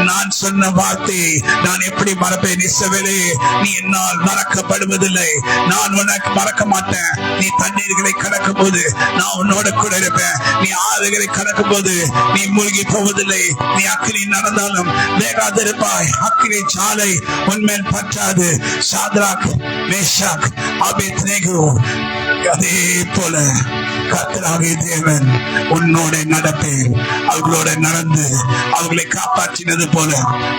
நான் சொன்ன வார்த்தையை நான் எப்படி மறப்பேன்? இஸ்ரவேலே, நீ என்னால் மறக்கப்படுவதில்லை. நான் உனக்கு மறக்க மாட்டேன். நீ தண்ணீர்களை கடக்கும் போது நான் உன்னோட கூட இருப்பேன். நீ ஆறுகளை கடக்கும் போது நீ மூழ்கி போவதில்லை. நீ அக்கினி நடந்தாலும் வேகாதிருப்பாய். அக்கினி சாலை உன்மேல் பற்றாது. சாத்ராக், மேஷாக், ஆபேத்நேகோ, அதே போல கர்த்தராகிய தேவன் உன்னோட நடப்பேன். அவர்களோட நடந்து அவர்களை காப்பாற்றினது போல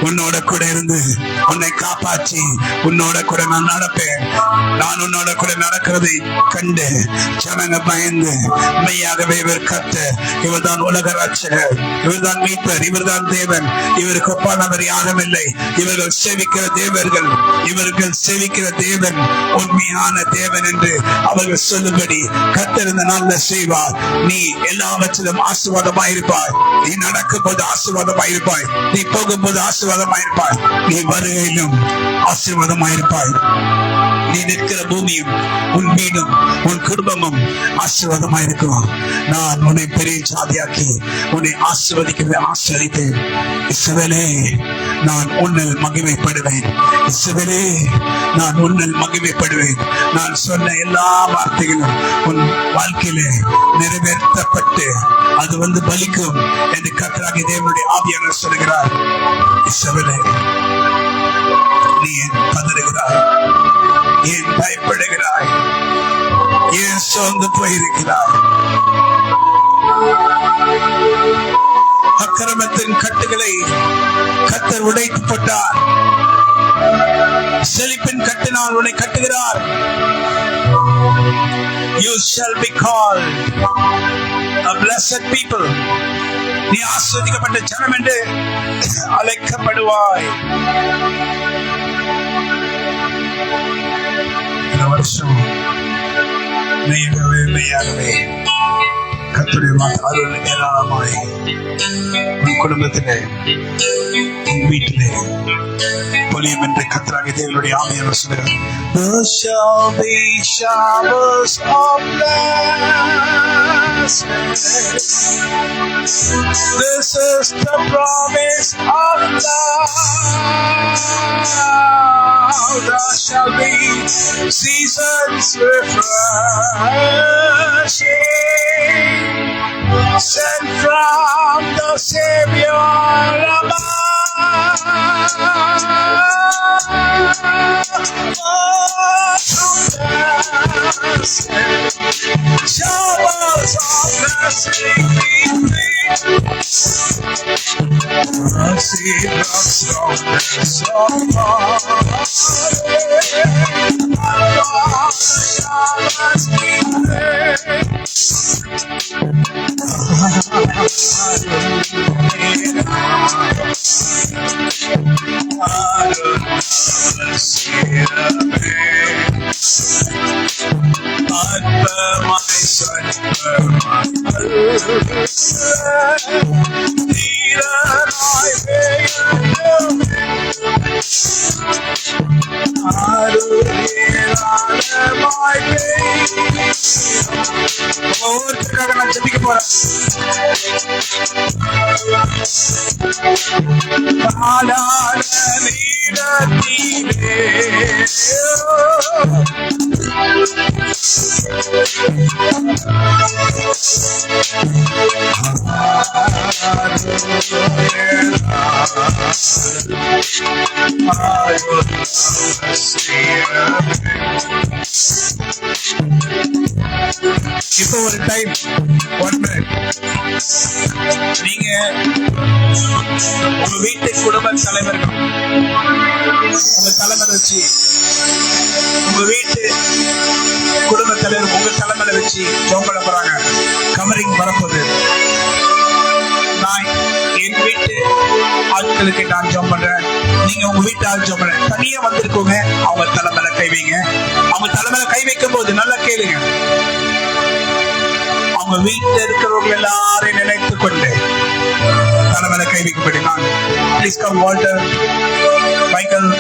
உன்னோட கூட இருந்து உன்னை காப்பாற்றி உன்னோட கூட நான் நடப்பேன். நான் உன்னோட கூட நடக்கிறதை கண்டு ஜனங்க பயந்து மெய்யாகவே இவர் கர்த்தர், இவர்தான் உலக ரட்சகர், இவர்தான் மீட்பர், இவர்தான் தேவன், இவருக்கு ஒப்பானவர் யாரும் இல்லை. இவர்கள் சேவிக்கிற தேவர்கள், இவர்கள் சேவிக்கிற தேவன் உண்மையான தேவன் என்று அவர்கள் சொல்லும்படி கர்த்தர் இந்த நாள்ல செய்வார். நீ எல்லாவற்றிலும் ஆசீர்வாதமாயிருப்பாய். நீ நடக்கும் போது ஆசீர்வாதமாயிருப்பாய். நீ போகும்போது ஆசீர்வாதமாயிருப்பாய். நீ வருகையிலும் ஆசீர்வாதமாயிருப்பாய். நீ நிற்கிற பூமியும் உன் வீடும் உன் குடும்பமும் ஆசீர்வாதமாயிருக்கும். நான் உன்னை பெரிய சாதியாக்கி உன்னை ஆசீர்வதிக்கவே ஆசீர்வதிப்பேன். இஸ்ரவேலே, நான் உன்னில் மகிமைப்படுவேன். இஸ்ரவேலே, நான் உன்னில் மகிமைப்படுவேன். நான் சொன்ன எல்லா வார்த்தைகளும் உன் வாழ்க்கையிலே நிறைவேற்றப்பட்டு அது வந்து பலிக்கும் என்று கர்த்தராகிய தேவனுடைய ஆவியானவர் சொல்கிறார். இஸ்ரவேலே, நீ ஏன் பதறுகிறாய்? ஏன் பயப்படுகிறாய்? ஏன் சோர்ந்து போயிருக்கிறாய்? அக்கிரமத்தின் கட்டுகளை கர்த்தர் உடைத்து போட்டார். செழிப்பின் கட்டினால் உன்னை கட்டுகிறார். You shall be called a blessed people. நீ ஆசீர்வதிக்கப்பட்ட ஜனம் என்று அழைக்கப்படுவாய். இந்த வருஷம் மெய்யாகவே கர்த்தருடைய அருள் ஏராளமாய் உன் குடும்பத்திலே உன் வீட்டிலே பொலியும் என்று கர்த்தராகிய தேவனுடைய ஆவியானவர் சொல்கிறார். There shall be showers of blessings. This is the promise of love. There shall be seasons refreshing, sent from the Savior above. Showers of blessing, mercy drops from the sun. Showers keep my பாடான நீடத்திலே இப்போ ஒரு time 1 minute. நீங்க உங்க வீட்டு குடும்ப தலைவர்கள் உங்க தலைமையில வச்சு உங்க வீட்டு குடும்ப தலைவர் உங்க தலைமையில வச்சு ஜெபம் பண்ண போறாங்க. கவரிங் வரப்போகுது. நான் என் வீட்டு ஆட்களுக்கு நான் ஜெபம் பண்றேன். நீங்க உங்க வீட்டு ஆள் ஜெபம் பண்றேன். தனியா வந்திருக்கோங்க அவங்க தலைமையில கை வைங்க. அவங்க தலைமையில கை வைக்கும் போது நல்லா கேளுங்க. அவங்க வீட்டில் இருக்கிறவங்க எல்லாரையும் நினைத்துக் கொண்டு தலைமையில கை வைக்கப்படினான். Please come Walter, Michael.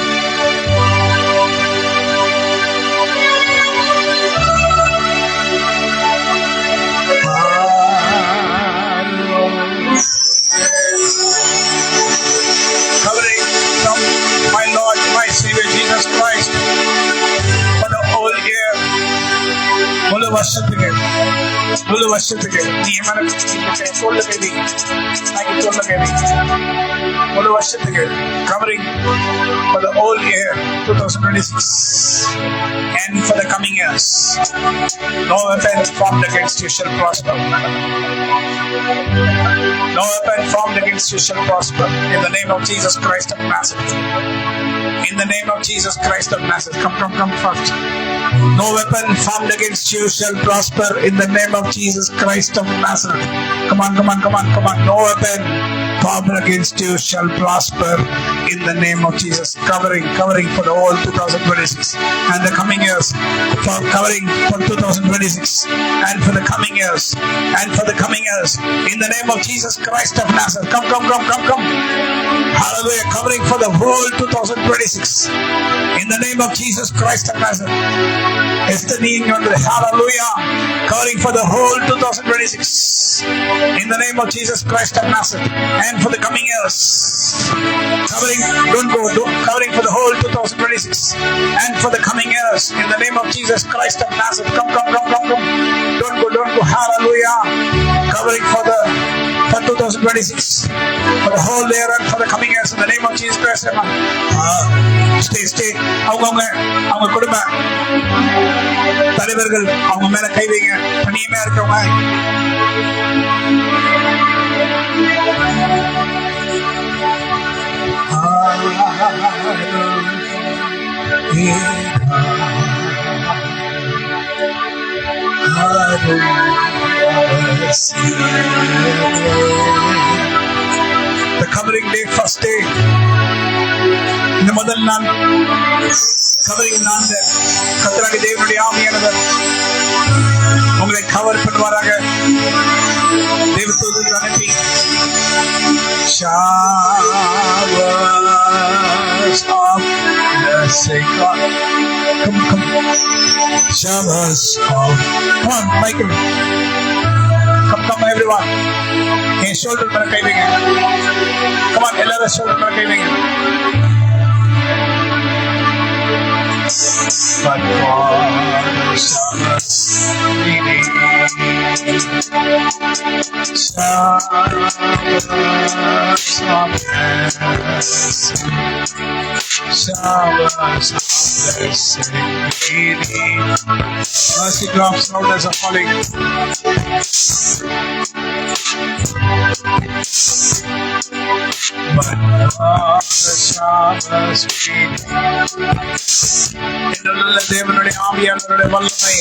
Covering from my Lord, my Savior Jesus Christ for the whole year. முழு வருஷத்துக்கு நீ சொல்ல கேள்வி முழு வருஷத்துக்கு covering for the whole year 2026 and for the coming years. No weapon formed against you shall prosper. No weapon formed against you shall prosper. In the name of Jesus Christ of Nazareth. In the name of Jesus Christ of Nazareth. Come first. No weapon formed against you shall prosper in the name of Jesus Christ of Nazareth. Come on. No weapon formed against you shall prosper in the name of Jesus. Covering for the whole 2026 and the coming years. For covering for 2026 and for the coming years and for the coming years in the name of Jesus Christ of Nazareth. Come. Hallelujah. Covering for the whole 2026 in the name of Jesus Christ of Nazareth. Hallelujah. Covering for the whole 2026 in the name of Jesus Christ of Nazareth and for the coming years. Covering for the whole 2026 and for the coming years in the name of Jesus Christ of Nazareth. Come. Don't go. Hallelujah. Covering for 2026 for the whole year and for the coming years in the name of Jesus Christ. Stay. அவங்க குடும்ப தலைவர்கள் அவங்க மேல கை வைங்க. தனியமா இருக்கவங்க The covering day, first day. இந்த முதல் நாள் கவரிங் நாள் கர்த்தராகிய தேவனுடைய ஆவியானவர் உங்களை கவர் பண்ணுவாராக. தேவதூதர்கள் அனுப்பி showers of blessing. Come. Showers of. Come on, Michael. Come everyone. Hey, shoulder மேல கை வைங்க. Come on, எல்லாரும் shoulder மேல கை வைங்க. But for showers mercy drops out as a falling. But the showers இந்த தேவனுடைய ஆவியானவருடைய வல்லமை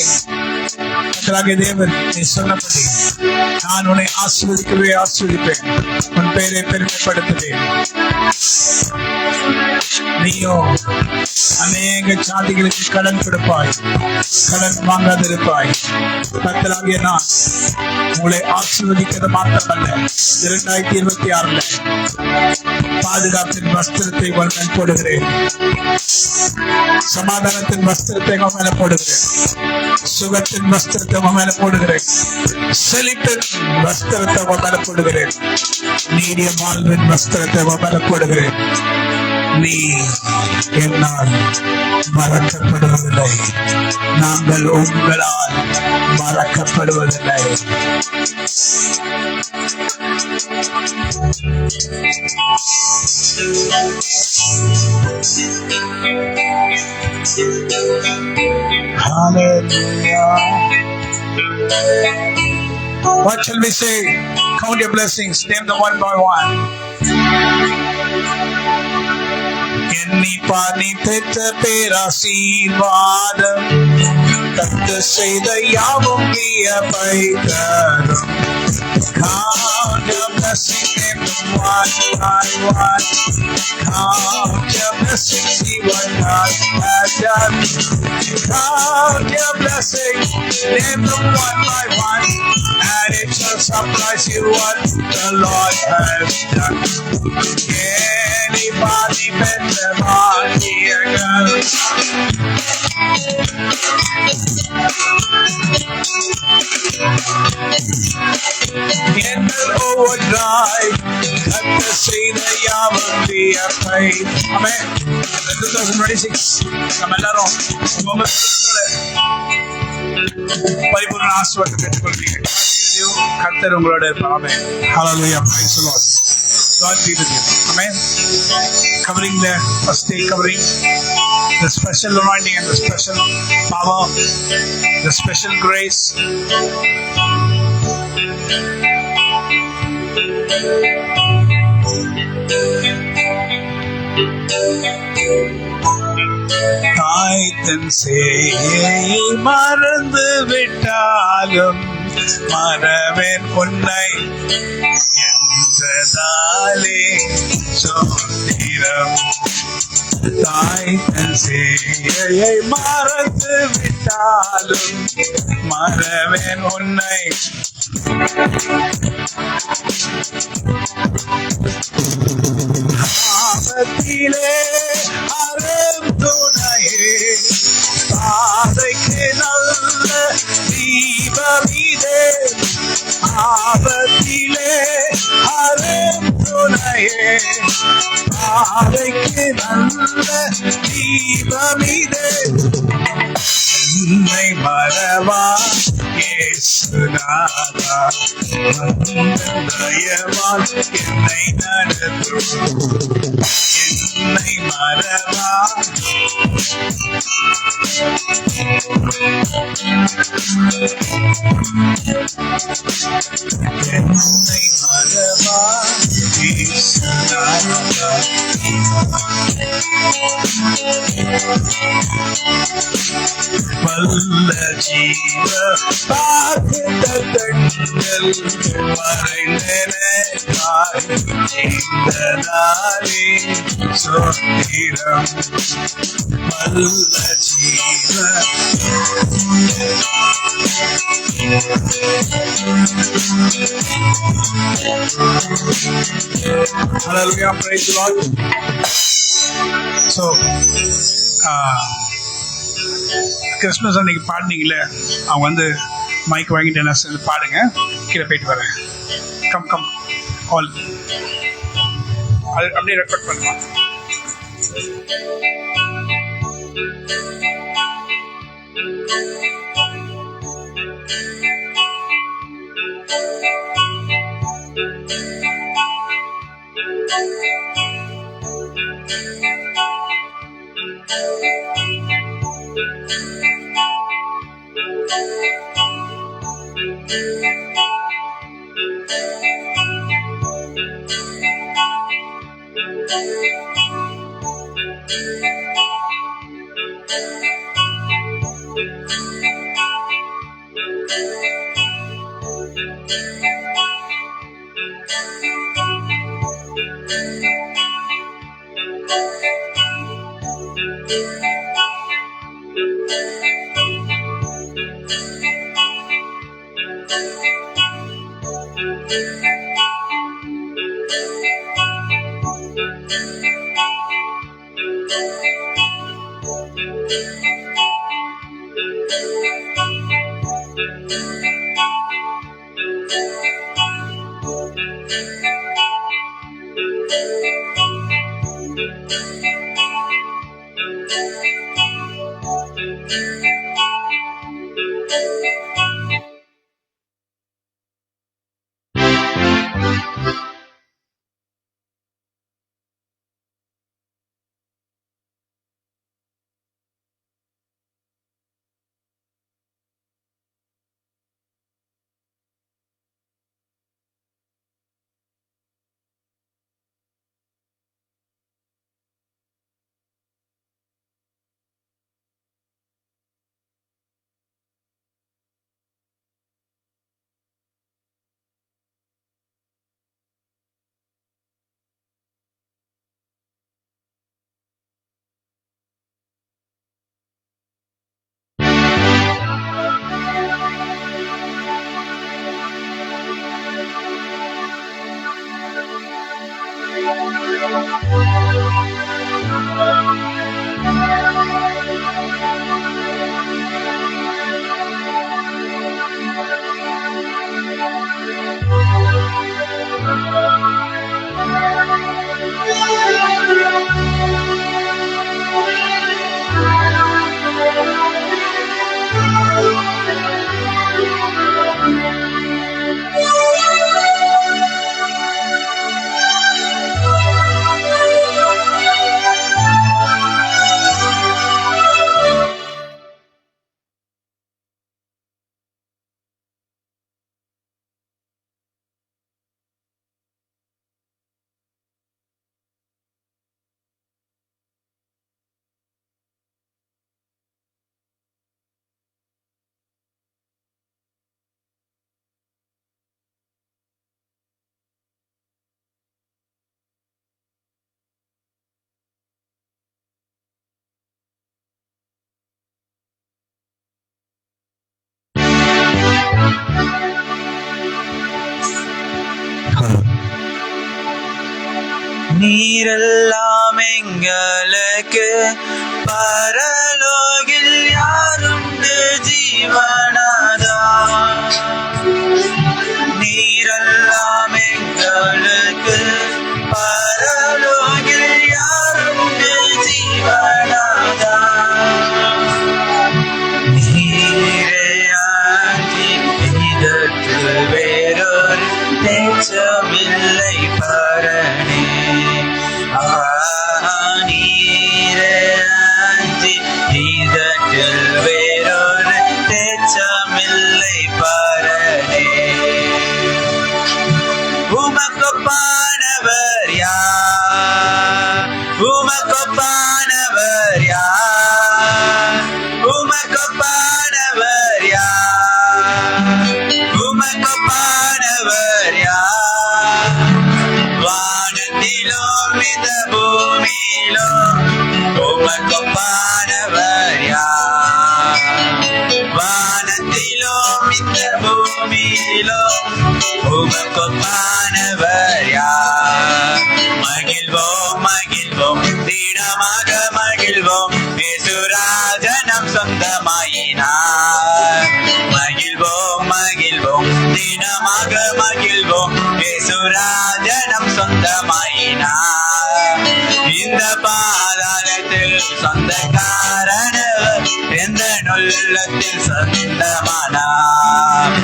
கர்த்தராகிய தேவன் நீ சொன்னபடி நான் உன்னை ஆசீர்வதிப்பேன், உன் பெயரை பெருமைப்படுத்துவேன். நீயோ அநேக ஜாதிகளுக்கு கடன் கொடுப்பாய், கடன் வாங்காதிருப்பாய். கர்த்தராகிய நான் உங்களை ஆசீர்வதிக்கிறது மாத்திரமல்ல, 2026 பாதுகாப்பின் வஸ்திரத்தை உங்கள் மேல் போடுகிறேன். சமாதானத்தின் வஸ்திரத்தை உங்க மேல போடுகிறேன். சுகத்தின் வஸ்திரத்தை உங்க மேல போடுகிறேன். செழிப்பின் வஸ்திரத்தை உங்க மேல போடுகிறேன். நீடிய வாழ்வின் வஸ்திரத்தை உங்க மேல போடுகிறேன். நீ என்னால் மறக்கப்படுவதில்லை. நாங்கள் உங்களால் மறக்கப்படுவதில்லை. Hallelujah. What shall we say? Count your blessings. Name them one by one. எண்ணி பாணி பெற்ற பேராசீர்வாதம் கர்த்தர் செய்த யாவும் வியப்பை தரும். Count your blessings, name them one by one. Count your blessings, see what God has done. Count your blessings, name them one by one, and it shall surprise you what the Lord has done. Anybody better on here, girls? என்னல் overdrive, கர்த்தர் செய்த யாவும் வியப்பை. ஆமென். 2026 நம்ம எல்லாரும் பரிபூர்ண ஆசீர்வாதத்தை பெற்றுக்கொள்வீங்க. கர்த்தர் உங்களோட இருப்பார். ஆமென். Hallelujah. Praise the Lord. God be with you. Amen. Covering the first day, covering the special anointing and the special power, the special grace. தாய் தன் சேயை மறந்து விட்டாலும் மறவேன் உன்னை என்றதாலே சோத்திரம். தாய் தன் சேயை மறந்து விட்டாலும் மறவேன் உன்னை. ஆபத்திலே அரும் துணையே, பாதைக்கு நல்ல தீபமிதே. ஆபத்திலே அரும் துணையே, பாதைக்கு நல்ல தீபமிதே. என்னை மறவா இயேசுநாதா, தயவால் என்னை நடத்தும். என்னை மறவா என்னை மறவா இயேசுநாதா. வல்ல ஜீவ பாக்கிய கண்கள் மறைந்தனக்காய் ஜீவனாலே சோத்திரம். வல்ல ஜீவ Hallelujah, praise the Lord. So, Christmas அன்னைக்கு பாடினீங்களே, அவங்க வந்து மைக் வாங்கிட்டு என்ன சொல்லி பாடுங்க, கீழே போயிட்டு வரேன். கம் கம் ஆல் அது அப்படியே ரெக்கார்ட் பண்ணுவாங்க. நீரெல்லாம் எங்களுக்கு பரலோகில் யாருண்டு ஜீவனாதா. நீரெல்லாம் எங்களுக்கு பரலோகில் யாருண்டு ஜீவனாதா. நீரே ஆண்டி இதற்கு வேறொரு தேச்சமில்லை பரணி. நீரே ஆண்டி இதற்கு வேறொரு தேச்சமில்லை பரணி. உமக்கொப்பானவர் யார்? உமக்கொப்பானவர் யார்? உமக்கொப்பானவர் யார்? உமக்கொப்பானவர் யார்? வானத்திலும் இந்த பூமியிலும் உமக்கொப்பானவர் யார்? வானத்திலும் இந்த பூமியிலும் உமக்கொப்பானவர் யார்? மகிழ்வோம் மகிழ்வோம் திடமாக மகிழ்வோம், இயேசுராஜனம் சொந்தமாயினார். மகிழ்வோம் மகிழ்வோம் திடமாக மகிழ்வோம், இயேசுராஜனம் சொந்தமாயினார். இந்த பாதாளத்தில் சொந்தக்காரனவர், எந்த உள்ளத்தில் சொந்தமானார்.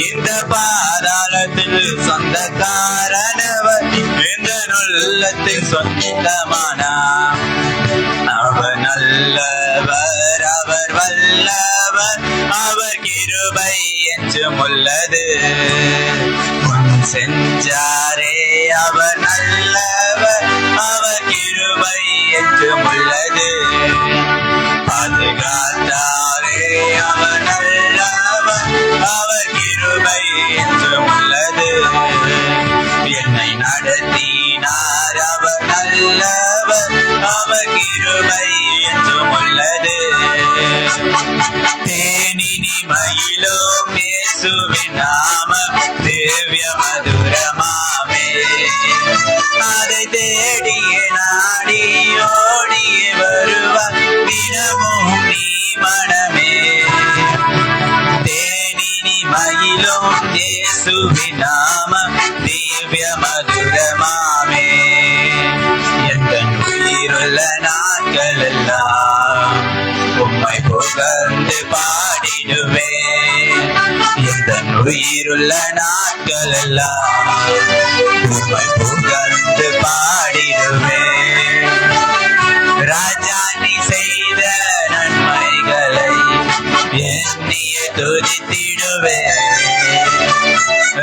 இந்த பாதாளத்தில் சொந்தக்காரனவர், எந்த உள்ளத்தில் சொந்தமானார். அவர் நல்லவர், அவர் வல்லவர், அவர் கிருபை என்றும் உள்ளது. முன் செஞ்சாரே அவர் நல்லவர், அவர் கிருபை என்றும் உள்ளது. பாதுகாத்தாரே அவர் நல்லவர், அவர் கிருபை என்றும் உள்ளது. என்னை நடத்தினார் அவர் நல்லவர், அவர் கிருபை என்றும் உள்ளது. தேனினி மகிழும் இயேசுவின் நாமம் திவ்ய மதுரமாமே. அதை தேடியே நாடி ஓடியே வருவார், தினமும் இயேசுவின் நாமம் திவ்ய மதுரமாமே. எந்த உயிருள்ள நாட்கள் எல்லாம் உம்மை புகழ்ந்து பாடிடுவேன். எந்த உயிருள்ள நாட்கள் எல்லாம் உம்மை புகழ்ந்து பாடிடுவேன். ராஜா நீ செய்த நன்மைகளை எண்ணிய துதித்திடுவேன்.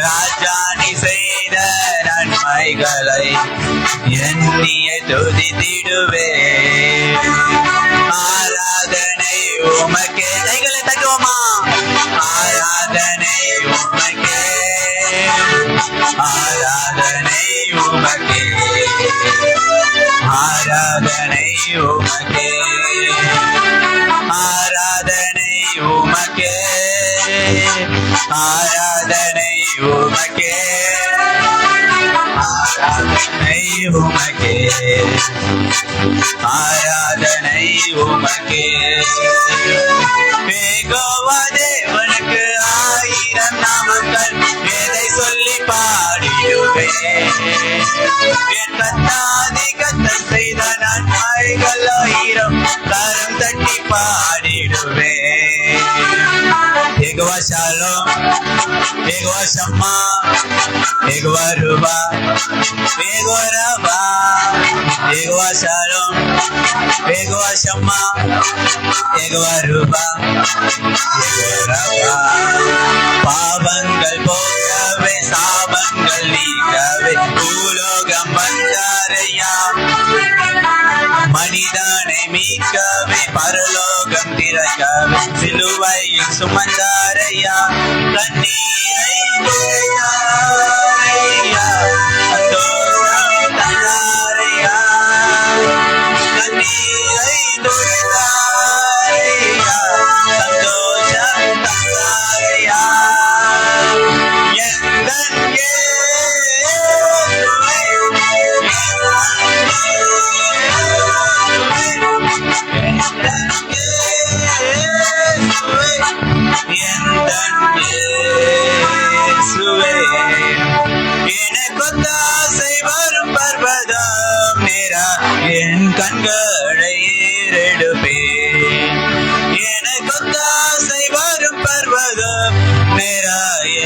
ராஜா நீ செய்த நன்மைகளை எண்ணிய துதித்திடுவேன். ஆராதனை உமக்கே. கைகளை தட்டுவோமா? ஆராதனை உமக்கே, ஆராதனை உமக்கே, ஆராதனை உமக்கே, ஆராதனை உமக்கே, ஆராதனை உமக்கே, ஆராதனை உமக்கே, ஆராதனை உமக்கே. யெகோவா தேவனுக்கு 1000 நாமங்கள் எதை சொல்லி பாடிடுவேன். என் கத்தாதி கத்தர் செய்த நன்மைகள் 1000 கரம் தட்டி பாடிடுவேன். யெகோவா ஷாலோம், யெகோவா ஷம்மா, யெகோவா ரூபா, யெகோவா ரபா, யெகோவா ஷாலோம், யெகோவா ஷம்மா, யெகோவா ரூபா, யெகோவா ரபா. பாவங்கள் போக்கவே சாபங்கள் நீக்கவே பூலோகம் வந்தாரையா. மனிதனை மீட்கவே பரலோகம் திறக்கவே சிலுவையில் சுமந்தாரையா. கண்ணீரை துடைத்தாரையா, சந்தோஷம் தந்தாரையா. கண்ணீரை துடைத்தாரையா, சந்தோஷம் தந்தாரையா. எந்தன் இயேசுவே, எனக்கொத்தாசை வரும் பர்வதம் நேரா என் கண்களை ஏறெடுப்பேன். எனக்கொத்தாசை வரும் பர்வதம் நேரா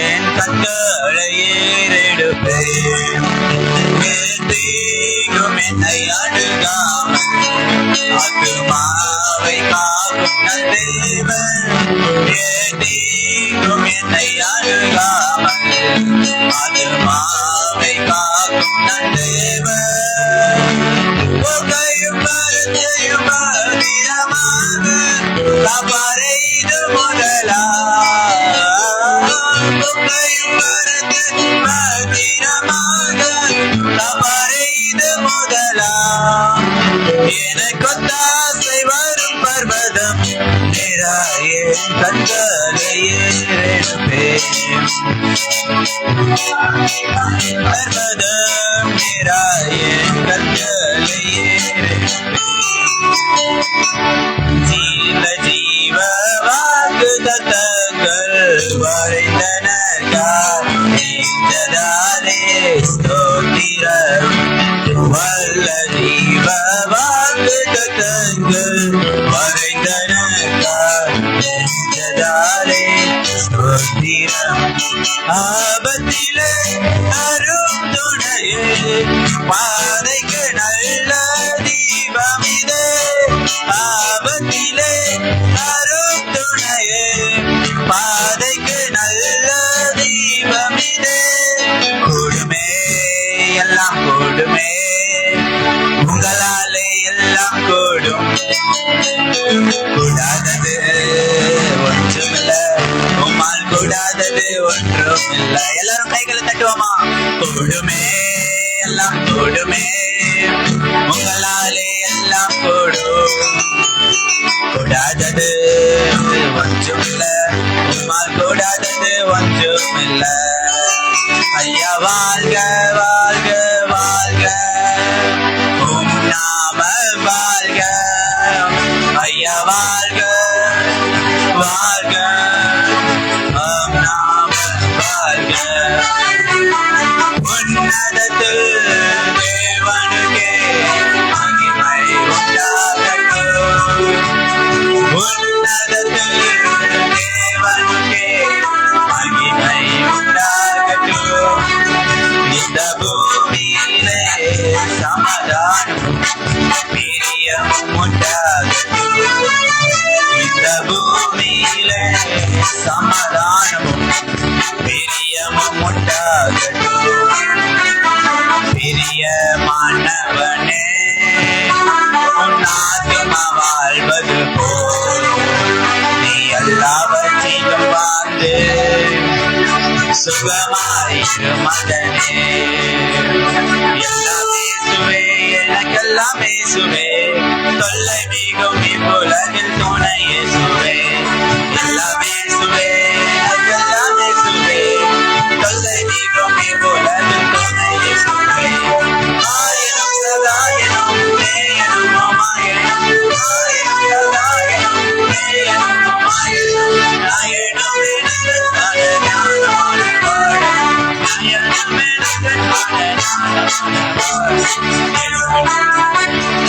என் கண்களை ஏறெடுப்பேன். தீங்கும் என்னை அணுகாமல் ஆத்துமாவை காக்கும் நல்தேவன். தீங்கும் என்னை அணுகாமல் ஆத்துமாவை காக்கும் நல்தேவன். புகையும் மரத்தையும் பத்திரமாக காப்பாரைது முதலா. புகையும் மரத்தையும் பத்திரமாக காப்பாரைது முதலா. எனக்கொத்தாசை வரும் பர்வதம் நேராயே கண்களை ஏறெடுப்பேன். பர்வதம் நேராயே கண்களை ஏறெடுப்பேன். ஜீவ வாக்கு தத்தங்கள் வரைந்தனர்கார் நெஞ்சதாலே ஸ்தோத்திரம். வல்ல ஜீவ வாக்கு தத்தங்கள் வரைந்தனர்கார் நெஞ்சதாலே ஸ்தோத்திரம். ஆபத்திலே அரும் துணையே, பாதைக்கு நல்ல தீபம் இதே. ஆபத்திலே அரும் துணையே, பாதைக்கு நல்ல தீபம் இதே. கூடுமே எல்லாம் கூடுமே, உங்களாலே எல்லாம் கூடும். கூடாதது ஒன்றுமில்ல, உம்மால் கூடாதது ஒன்றுமில்ல. எல்லாரும் கைகளை தட்டுவோமா? கூடுமே எல்லாம் கூடுமே, உங்களாலே எல்லாம் கூடும். கூடாதது ஒன்றுமில்ல, உம்மால் கூடாதது ஒன்றுமில்ல. ஐயா வாழ்க வாழ்க வாழ்க, உம் நாம வாழ்க. ஐயா வாழ்க வாழ்க, உம் நாம வாழ்க. பூமியிலே சமாதானமும் பிரியமும் உண்டாகட்டும். இந்த பூமியிலே சமாதானமும் பிரியமும் உண்டாகட்டும். பிரியமானவனே உன் ஆத்துமா வாழ்வது போல் நீ எல்லாவற்றிலும் வாழ்ந்து சுகமாயிரு மகனே. எல்லாம் இயேசுவே, எனக்கெல்லாம் இயேசுவே, தொல்லை மிகும் இவ்வுலகில் துணை இயேசுவே. எல்லாம் இயேசுவே, எனக்கெல்லாம் இயேசுவே, தொல்லை மிகும் இவ்வுலகில் துணை இயேசுவே. ஆயிரம் சகாயனும் நேயனும் மாயனும், ஆயிரம் சகாயனும் நேயனும் மாயனும், நாயனும் எனக்கு ஞானமான பாட, நாயனும்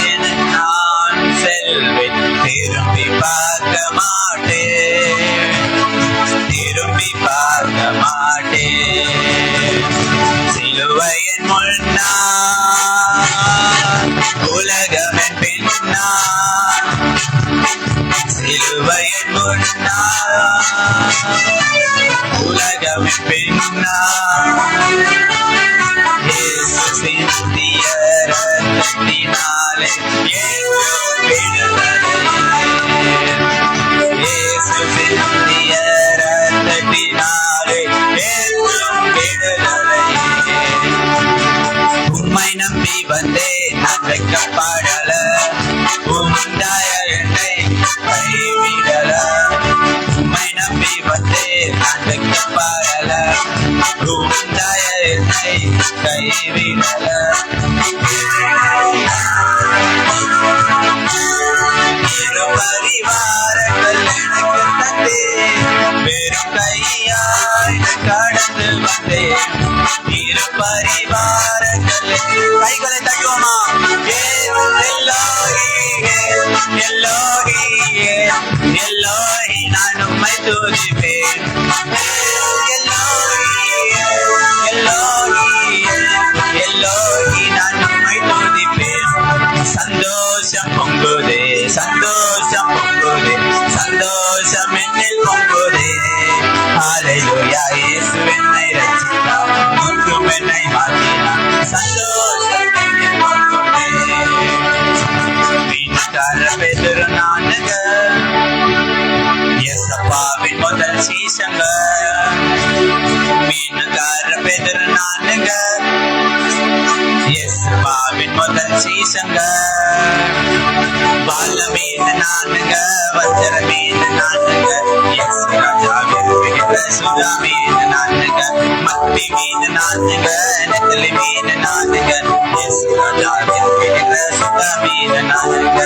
எனக்கு நான் செல்வேன், திரும்பி பார்க்க மாட்டேன், திரும்பி பார்க்க மாட்டேன். சிலுவையின் முன்னால் உலகமென் பின்னால், சிலுவையின் முன்னால் உலகமென் பின்னால், இயேசு சிந்திய இரத்தத்தினாலே ஏற்றும் விடுதலை, இயேசு சிந்திய இரத்தத்தினாலே ஏற்றும் விடுதலை. உம்மை நம்பி வந்தேன் நான் வெட்கப்படல, உம்முடைய என்னை கைவிடல. உம்மை நம்பி வந்தேன் நான் வெட்கப்படல, உம்முடைய என்னை கைவிடல. இரு பரிவாரங்கள் எனக்கு தந்தே, பெரும் கையாய் கடந்து வந்தேன். இரு பரிவாரங்கள் கைகளை தட்டுவோமா? எல்லோரி நான் உம்மை துதிப்பேன். எல்லோரி நான் உம்மை துதிப்பேன். சந்தோஷம் பொங்குதே, சந்தோஷம் பொங்குதே, சந்தோஷம் என்னில் பொங்குதே. ஹல்லேலூயா, இயேசு என்னை ரட்சித்தார், முற்றும் என்னை மாற்றினார். சந்தோஷம் என்னில் பொங்குதே. வீட்டுக்கார பேதுரு நானுங்க, இயேசப்பாவின் முதல் சீசங்க. மீனுக்கார பேதுரு நானுங்க, இயேசுவின் முதல் சீசங்க. பால மீன் நானுங்க, வஞ்சர மீன் நானுங்க, இயேசு ராஜா விரும்புகிற சுதா மீன் நானுங்க. மத்தி மீன் நானுங்க, நெத்திலி மீன் நானுங்க, இயேசு ராஜா விரும்புகிற சுதா மீன் நானுங்க.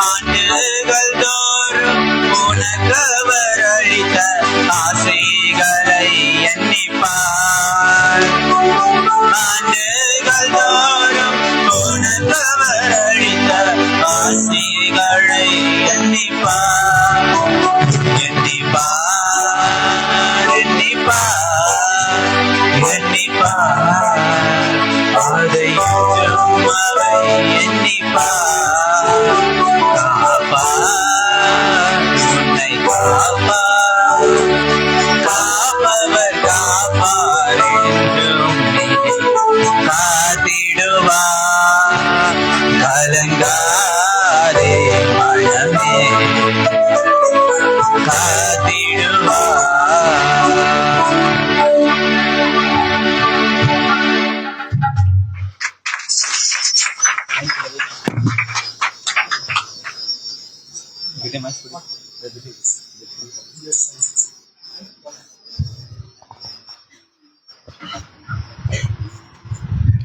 ஆண்டுகள் தோறும் உனக்கு அவர் அளித்த ஆசைகளை எண்ணிப்பார். ஆண்டுகள் தோறும் உனக்கு அவர் அளித்த ஆசைகளை எண்ணிப்பார். எண்ணிப்பார், எண்ணிப்பார், எண்ணிப்பார். அதையும் அவை எண்ணிப்பார். காப்பார், உன்னை காப்பார், காப்பவர் காப்பார் என்றும் காத்திடுவார். கலங்காதே மனமே, காத்திடுவார்.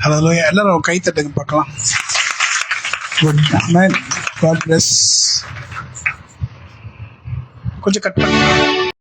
ஹல்லேலூயா. எல்லாரும் கை தட்டுங்க பார்க்கலாம். Good man, god bless. கொஞ்சம் கட் பண்ணுங்க.